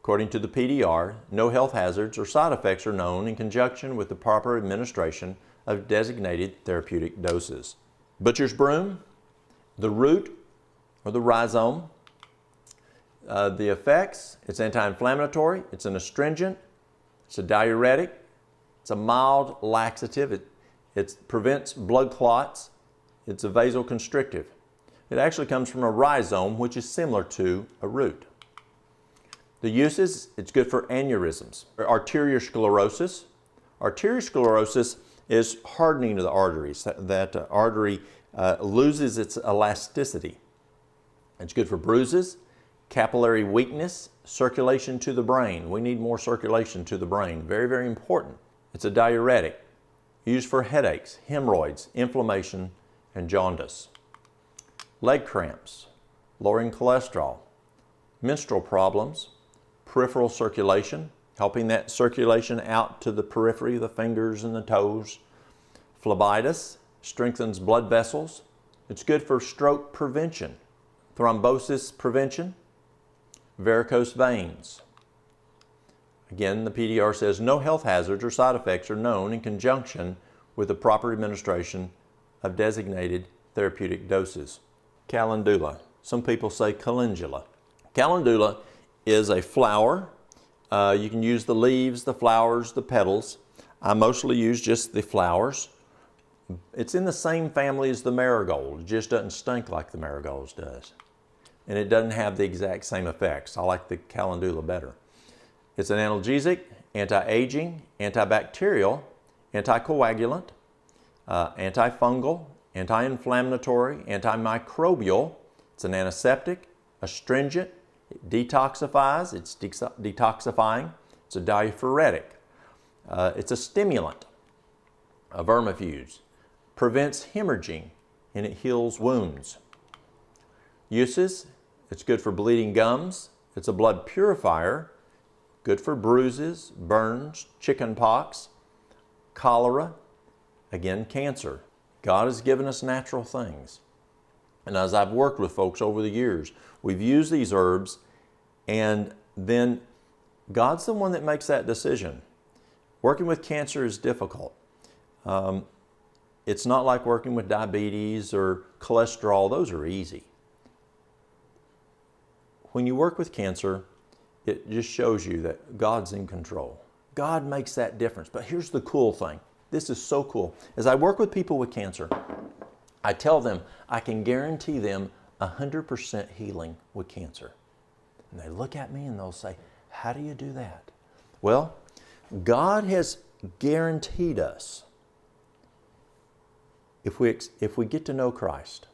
According to the PDR, no health hazards or side effects are known in conjunction with the proper administration of designated therapeutic doses. Butcher's broom, the root or the rhizome. The effects, it's anti-inflammatory, it's an astringent, it's a diuretic, it's a mild laxative, it prevents blood clots, it's a vasoconstrictive. It actually comes from a rhizome, which is similar to a root. The uses, it's good for aneurysms. Arteriosclerosis. Arteriosclerosis is hardening of the arteries. That artery loses its elasticity. It's good for bruises, capillary weakness, circulation to the brain. We need more circulation to the brain. Very, very important. It's a diuretic, used for headaches, hemorrhoids, inflammation, and jaundice. Leg cramps, lowering cholesterol, menstrual problems, peripheral circulation, helping that circulation out to the periphery, the fingers and the toes. Phlebitis, strengthens blood vessels. It's good for stroke prevention, thrombosis prevention, varicose veins. Again, the PDR says no health hazards or side effects are known in conjunction with the proper administration of designated therapeutic doses. Calendula. Some people say calendula. Calendula is a flower. You can use the leaves, the flowers, the petals. I mostly use just the flowers. It's in the same family as the marigold. It just doesn't stink like the marigolds does. And it doesn't have the exact same effects. I like the calendula better. It's an analgesic, anti-aging, antibacterial, anticoagulant, antifungal, anti-inflammatory, antimicrobial. It's an antiseptic, astringent, it detoxifies, it's detoxifying. It's a diaphoretic. It's a stimulant, a vermifuge, prevents hemorrhaging, and it heals wounds. Uses, it's good for bleeding gums. It's a blood purifier, good for bruises, burns, chicken pox, cholera, again, cancer. God has given us natural things. And as I've worked with folks over the years, we've used these herbs, and then God's the one that makes that decision. Working with cancer is difficult. It's not like working with diabetes or cholesterol. Those are easy. When you work with cancer, it just shows you that God's in control. God makes that difference. But here's the cool thing. This is so cool. As I work with people with cancer, I tell them I can guarantee them 100% healing with cancer. And they look at me and they'll say, how do you do that? Well, God has guaranteed us, if we get to know Christ,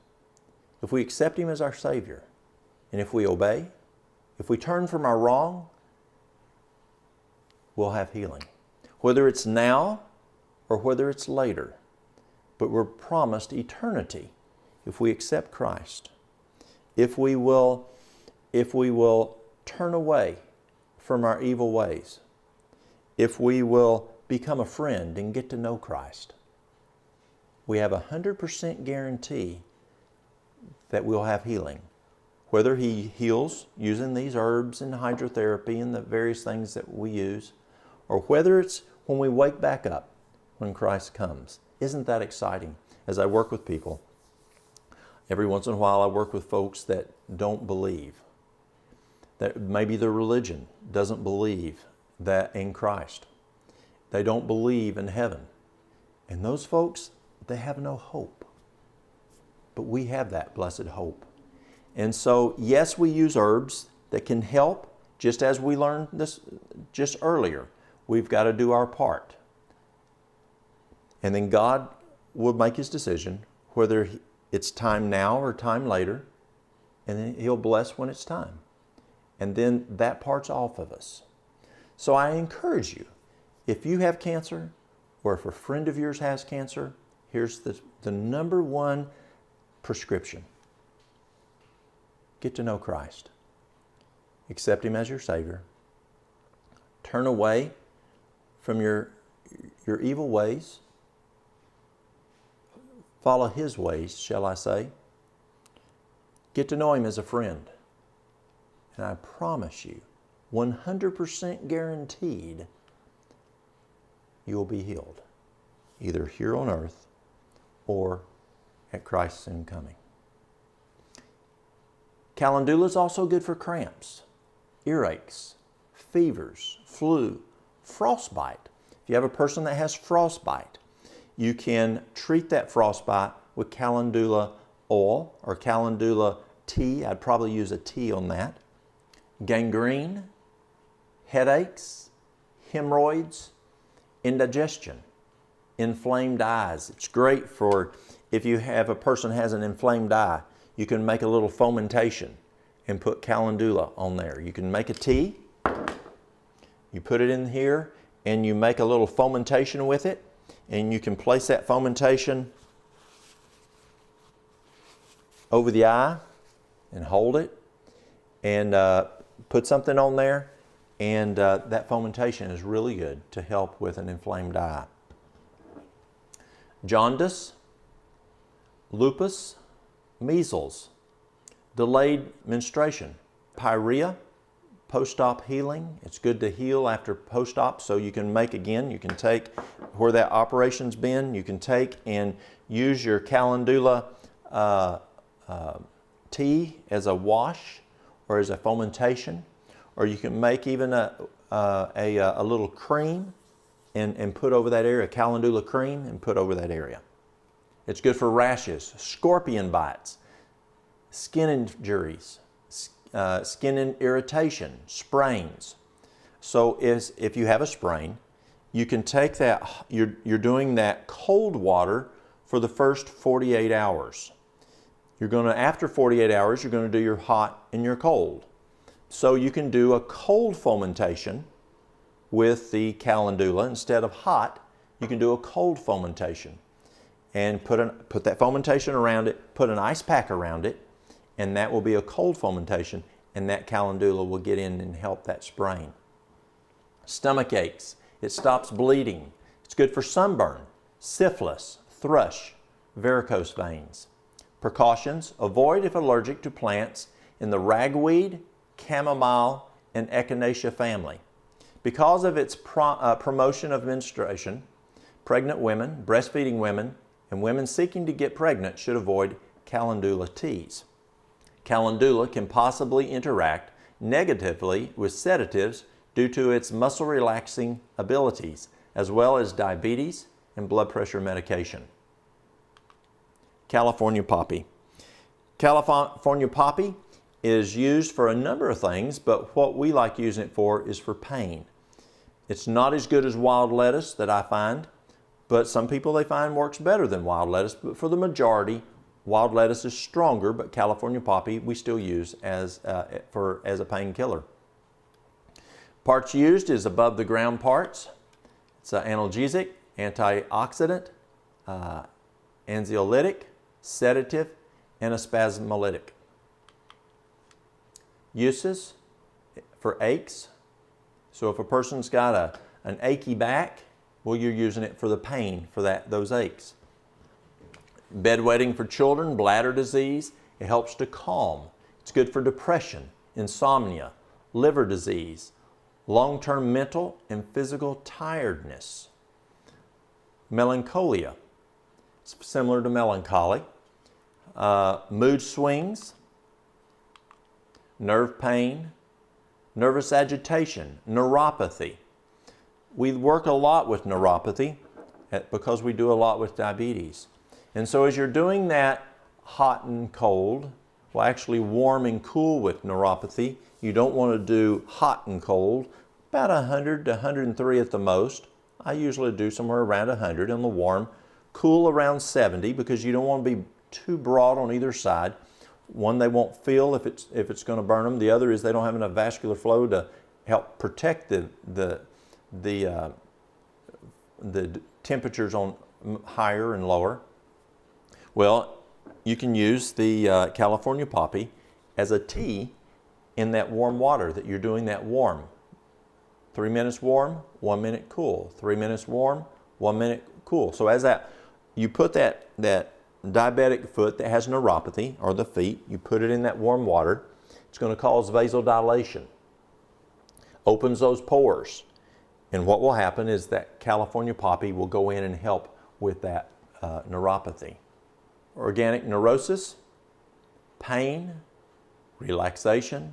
if we accept Him as our Savior, and if we obey, if we turn from our wrong, we'll have healing. Whether it's now or whether it's later, but we're promised eternity if we accept Christ. If we will turn away from our evil ways, if we will become a friend and get to know Christ, we have 100% guarantee that we'll have healing. Whether He heals using these herbs and hydrotherapy and the various things that we use, or whether it's when we wake back up when Christ comes. Isn't that exciting? As I work with people, every once in a while I work with folks that don't believe, that maybe their religion doesn't believe that in Christ. They don't believe in heaven. And those folks, they have no hope. But we have that blessed hope. And so, yes, we use herbs that can help, just as we learned this just earlier. We've got to do our part. And then God will make His decision, whether it's time now or time later, and then He'll bless when it's time. and then that part's off of us. So I encourage you, if you have cancer, or if a friend of yours has cancer, here's the number one prescription. Get to know Christ. Accept Him as your Savior. Turn away from your evil ways. Follow His ways, shall I say. Get to know Him as a friend. And I promise you, 100% guaranteed, you will be healed, either here on earth or at Christ's soon coming. Calendula is also good for cramps, earaches, fevers, flu, frostbite. If you have a person that has frostbite, you can treat that frostbite with calendula oil or calendula tea. I'd probably use a tea on that. Gangrene, headaches, hemorrhoids, indigestion, inflamed eyes. It's great for if you have a person has an inflamed eye. You can make a little fomentation and put calendula on there. You can make a tea, you put it in here, and you make a little fomentation with it, and you can place that fomentation over the eye and hold it, and put something on there, and that fomentation is really good to help with an inflamed eye. Jaundice, lupus, measles, delayed menstruation, pyorrhea, post-op healing. It's good to heal after post-op, so you can make again. You can take where that operation's been, you can take and use your calendula tea as a wash or as a fomentation, or you can make even a little cream and put over that area, calendula cream, and put over that area. It's good for rashes, scorpion bites, skin injuries, skin irritation, sprains. So if you have a sprain, you can take that, you're doing that cold water for the first 48 hours. You're going to, after 48 hours, you're going to do your hot and your cold. So you can do a cold fomentation with the calendula. Instead of hot, you can do a cold fomentation. And put that fomentation around it, put an ice pack around it, and that will be a cold fomentation, and that calendula will get in and help that sprain. Stomach aches, it stops bleeding. It's good for sunburn, syphilis, thrush, varicose veins. Precautions, avoid if allergic to plants in the ragweed, chamomile, and echinacea family. Because of its promotion of menstruation, pregnant women, breastfeeding women, and women seeking to get pregnant should avoid calendula teas. Calendula can possibly interact negatively with sedatives due to its muscle relaxing abilities, as well as diabetes and blood pressure medication. California poppy. California poppy is used for a number of things, but what we like using it for is for pain. It's not as good as wild lettuce that I find, but some people they find works better than wild lettuce. But for the majority, wild lettuce is stronger, but California poppy we still use as a painkiller. Parts used is above the ground parts. It's an analgesic, antioxidant, anxiolytic, sedative, and a spasmolytic. Uses for aches. So if a person's got an achy back, well, you're using it for the pain for those aches. Bedwetting for children, bladder disease, it helps to calm. It's good for depression, insomnia, liver disease, long-term mental and physical tiredness. Melancholia, it's similar to melancholy. Mood swings, nerve pain, nervous agitation, neuropathy. We work a lot with neuropathy because we do a lot with diabetes. And so as you're doing that hot and cold, well actually warm and cool with neuropathy, you don't want to do hot and cold, about 100 to 103 at the most. I usually do somewhere around 100 on the warm, cool around 70 because you don't want to be too broad on either side. One, they won't feel if it's going to burn them. The other is they don't have enough vascular flow to help protect the temperatures on higher and lower. Well, you can use the California poppy as a tea in that warm water that you're doing that warm. 3 minutes warm, 1 minute cool. 3 minutes warm, 1 minute cool. So as that, you put that diabetic foot that has neuropathy, or the feet, you put it in that warm water. It's going to cause vasodilation. Opens those pores. And what will happen is that California poppy will go in and help with that neuropathy. Organic neurosis, pain, relaxation,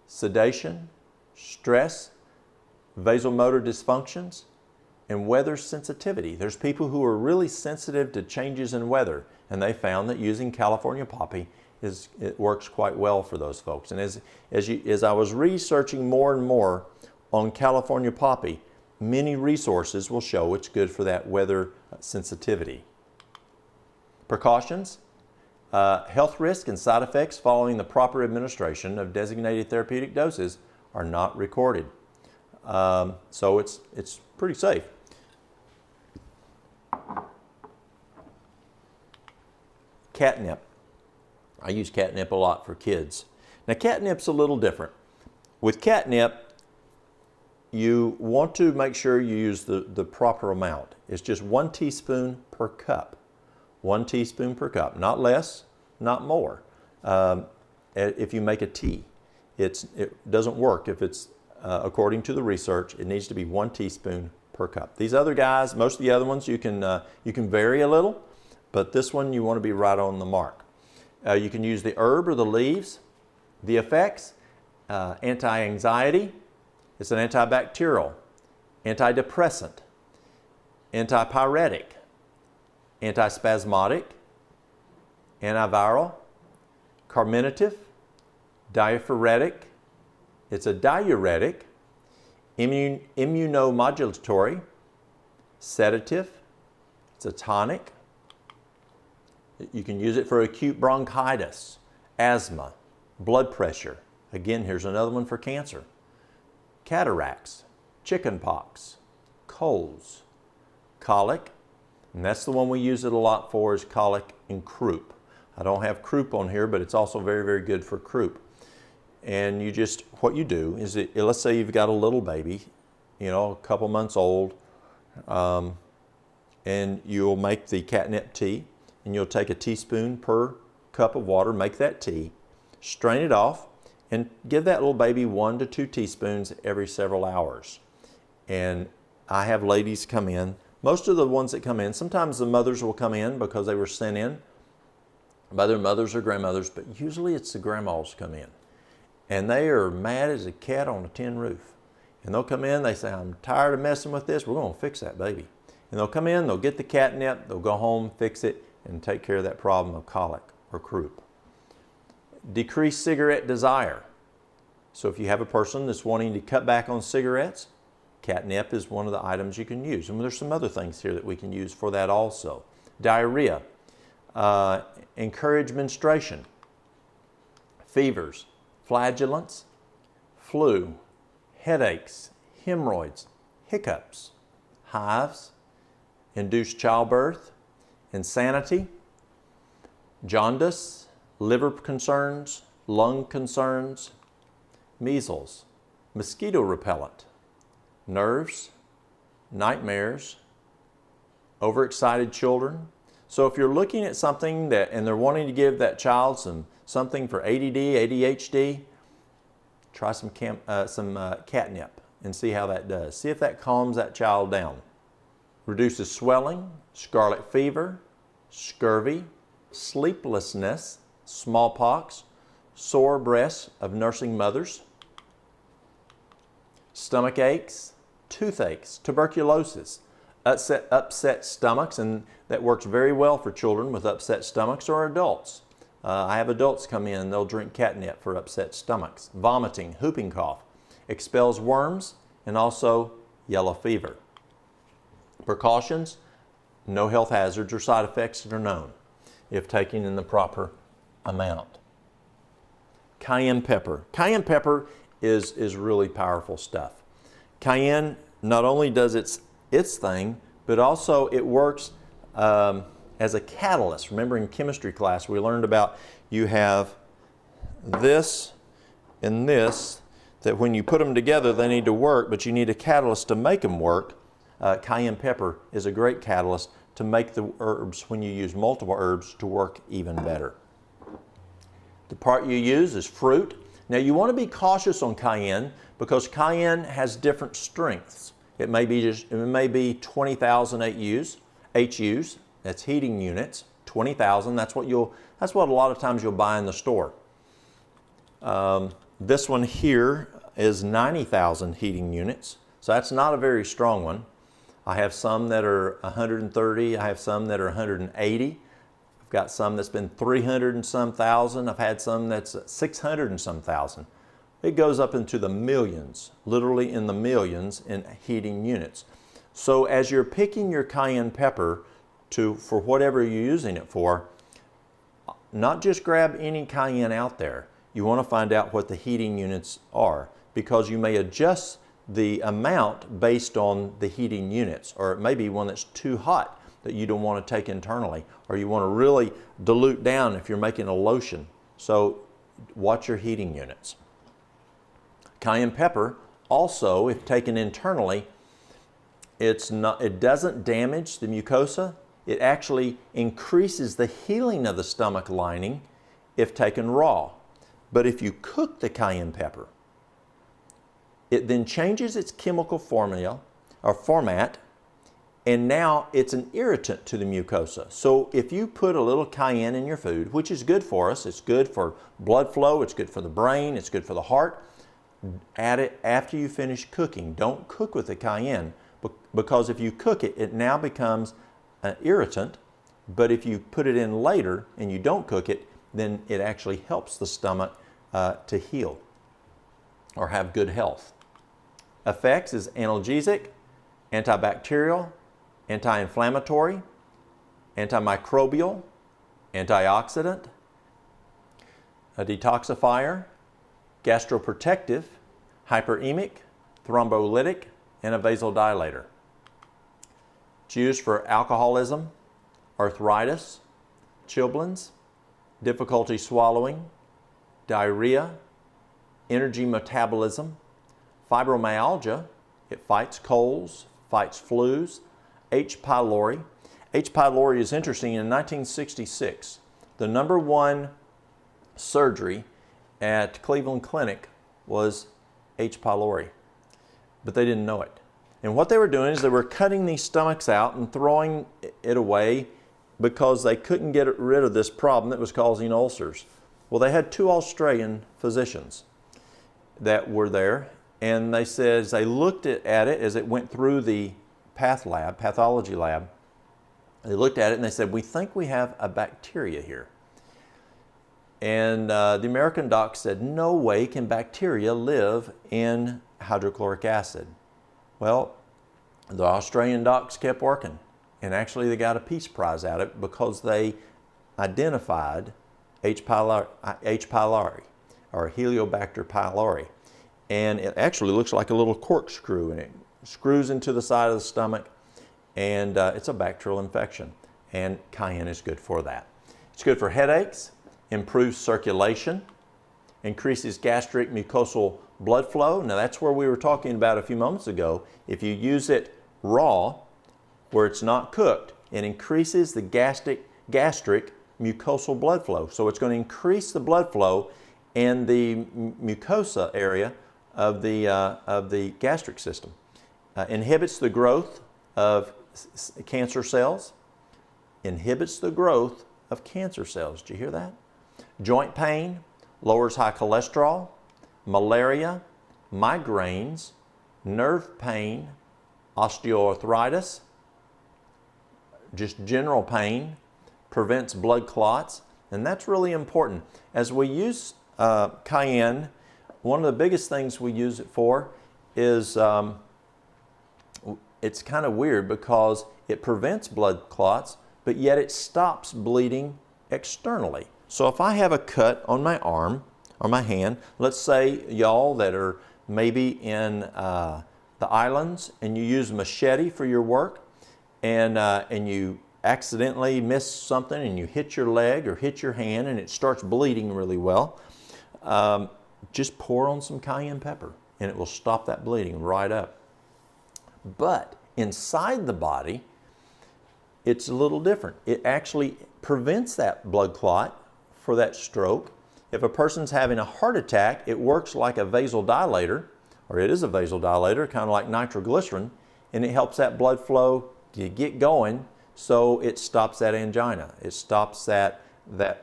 sedation, stress, vasomotor dysfunctions, and weather sensitivity. There's people who are really sensitive to changes in weather, and they found that using California poppy it works quite well for those folks. And as I was researching more and more on California poppy, many resources will show it's good for that weather sensitivity. Precautions, health risk and side effects following the proper administration of designated therapeutic doses are not recorded. So it's pretty safe. Catnip. I use catnip a lot for kids. Now catnip's a little different. With catnip, you want to make sure you use the proper amount. It's just 1 teaspoon per cup. 1 teaspoon per cup, not less, not more. If you make a tea, it doesn't work if it's according to the research. It needs to be 1 teaspoon per cup. These other guys, most of the other ones, you can vary a little, but this one you want to be right on the mark. You can use the herb or the leaves. The effects, anti-anxiety. It's an antibacterial, antidepressant, antipyretic, antispasmodic, antiviral, carminative, diaphoretic. It's a diuretic, immunomodulatory, sedative. It's a tonic. You can use it for acute bronchitis, asthma, blood pressure. Again, here's another one for cancer. Cataracts, chickenpox, colds, colic, and that's the one we use it a lot for, is colic and croup. I don't have croup on here, but it's also very, very good for croup. And what you do is, let's say you've got a little baby, a couple months old, and you'll make the catnip tea, and you'll take a teaspoon per cup of water, make that tea, strain it off, and give that little baby 1 to 2 teaspoons every several hours. And I have ladies come in. Most of the ones that come in, sometimes the mothers will come in because they were sent in by their mothers or grandmothers, but usually it's the grandmas come in. And they are mad as a cat on a tin roof. And they'll come in, they say, I'm tired of messing with this, we're going to fix that baby. And they'll come in, they'll get the catnip, they'll go home, fix it, and take care of that problem of colic or croup. Decrease cigarette desire. So if you have a person that's wanting to cut back on cigarettes, catnip is one of the items you can use. And there's some other things here that we can use for that also. Diarrhea, encourage menstruation, fevers, flagellants, flu, headaches, hemorrhoids, hiccups, hives, induced childbirth, insanity, jaundice, liver concerns, lung concerns, measles, mosquito repellent, nerves, nightmares, overexcited children. So if you're looking at something and they're wanting to give that child something for ADD, ADHD, try some catnip and see how that does. See if that calms that child down. Reduces swelling, scarlet fever, scurvy, sleeplessness, smallpox, sore breasts of nursing mothers, stomach aches, toothaches, tuberculosis, upset stomachs, and that works very well for children with upset stomachs or adults. I have adults come in, they'll drink catnip for upset stomachs. Vomiting, whooping cough, expels worms, and also yellow fever. Precautions, no health hazards or side effects that are known if taken in the proper amount. cayenne pepper. Cayenne pepper is really powerful stuff. Cayenne not only does its thing, but also it works as a catalyst. Remember in chemistry class we learned about you have this and this, that when you put them together they need to work, but you need a catalyst to make them work. Cayenne pepper is a great catalyst to make the herbs, when you use multiple herbs, to work even better. The part you use is fruit. Now you want to be cautious on cayenne because cayenne has different strengths. It may be 20,000 HUs, that's heating units, 20,000. That's what a lot of times you'll buy in the store. This one here is 90,000 heating units, so that's not a very strong one. I have some that are 130, I have some that are 180. I've got some that's been 300 and some thousand. I've had some that's 600 and some thousand. It goes up into the millions, literally in the millions in heating units. So as you're picking your cayenne pepper for whatever you're using it for, not just grab any cayenne out there. You want to find out what the heating units are, because you may adjust the amount based on the heating units, or it may be one that's too hot that you don't want to take internally, or you want to really dilute down if you're making a lotion. So watch your heating units. Cayenne pepper also, if taken internally, it doesn't damage the mucosa. It actually increases the healing of the stomach lining if taken raw. But if you cook the cayenne pepper, it then changes its chemical formula or format, and now it's an irritant to the mucosa. So if you put a little cayenne in your food, which is good for us, it's good for blood flow, it's good for the brain, it's good for the heart, add it after you finish cooking. Don't cook with the cayenne, because if you cook it, it now becomes an irritant, but if you put it in later and you don't cook it, then it actually helps the stomach to heal or have good health. Effects is analgesic, antibacterial, anti-inflammatory, antimicrobial, antioxidant, a detoxifier, gastroprotective, hyperemic, thrombolytic, and a vasodilator. It's used for alcoholism, arthritis, chilblains, difficulty swallowing, diarrhea, energy metabolism, fibromyalgia. It fights colds, fights flus, H. pylori. H. pylori is interesting. In 1966, the #1 surgery at Cleveland Clinic was H. pylori, but they didn't know it. And what they were doing is they were cutting these stomachs out and throwing it away because they couldn't get rid of this problem that was causing ulcers. Well, they had 2 Australian physicians that were there, and they said, as they looked at it as it went through the pathology lab, they looked at it and they said, we think we have a bacteria here. And the American doc said, no way can bacteria live in hydrochloric acid. Well, the Australian docs kept working, and actually they got a Peace Prize out of it because they identified H. pylori, or Heliobacter pylori. And it actually looks like a little corkscrew, and it screws into the side of the stomach, and it's a bacterial infection, and cayenne is good for that. It's good for headaches, improves circulation, increases gastric mucosal blood flow. Now that's where we were talking about a few moments ago. If you use it raw, where it's not cooked, it increases the gastric mucosal blood flow. So it's going to increase the blood flow in the mucosa area of the gastric system. Inhibits the growth of cancer cells. Inhibits the growth of cancer cells. Did you hear that? Joint pain, lowers high cholesterol, malaria, migraines, nerve pain, osteoarthritis, just general pain, prevents blood clots, and that's really important. As we use cayenne, one of the biggest things we use it for is, it's kind of weird because it prevents blood clots, but yet it stops bleeding externally. So if I have a cut on my arm or my hand. Let's say y'all that are maybe in the islands and you use a machete for your work, and you accidentally miss something and you hit your leg or hit your hand and it starts bleeding really well, just pour on some cayenne pepper and it will stop that bleeding right up. But inside the body, it's a little different. It actually prevents that blood clot for that stroke. If a person's having a heart attack, it works like a vasodilator, or it is a vasodilator, kind of like nitroglycerin, and it helps that blood flow to get going, so it stops that angina. It stops that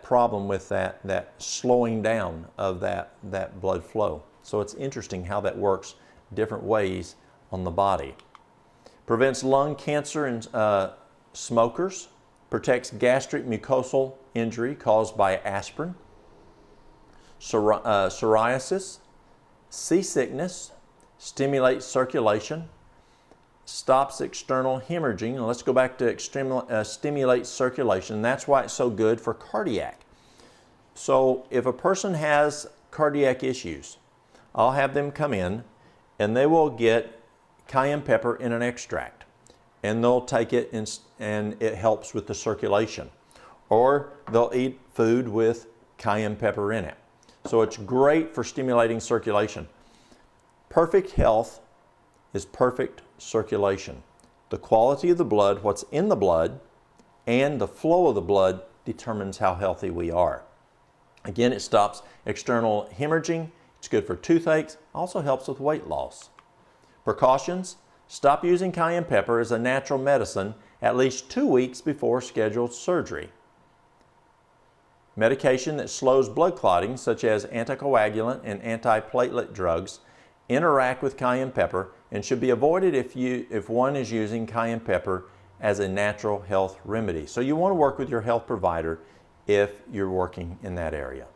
problem with that slowing down of that blood flow. So it's interesting how that works different ways on the body. Prevents lung cancer in smokers. Protects gastric mucosal injury caused by aspirin. Psoriasis, seasickness, stimulates circulation, stops external hemorrhaging. And let's go back to stimulates circulation. That's why it's so good for cardiac. So if a person has cardiac issues, I'll have them come in and they will get cayenne pepper in an extract, and they'll take it and it helps with the circulation. Or they'll eat food with cayenne pepper in it. So it's great for stimulating circulation. Perfect health is perfect circulation. The quality of the blood, what's in the blood, and the flow of the blood determines how healthy we are. Again, it stops external hemorrhaging. It's good for toothaches. Also helps with weight loss. Precautions: stop using cayenne pepper as a natural medicine at least 2 weeks before scheduled surgery. Medication that slows blood clotting, such as anticoagulant and antiplatelet drugs, interact with cayenne pepper and should be avoided if one is using cayenne pepper as a natural health remedy. So you want to work with your health provider if you're working in that area.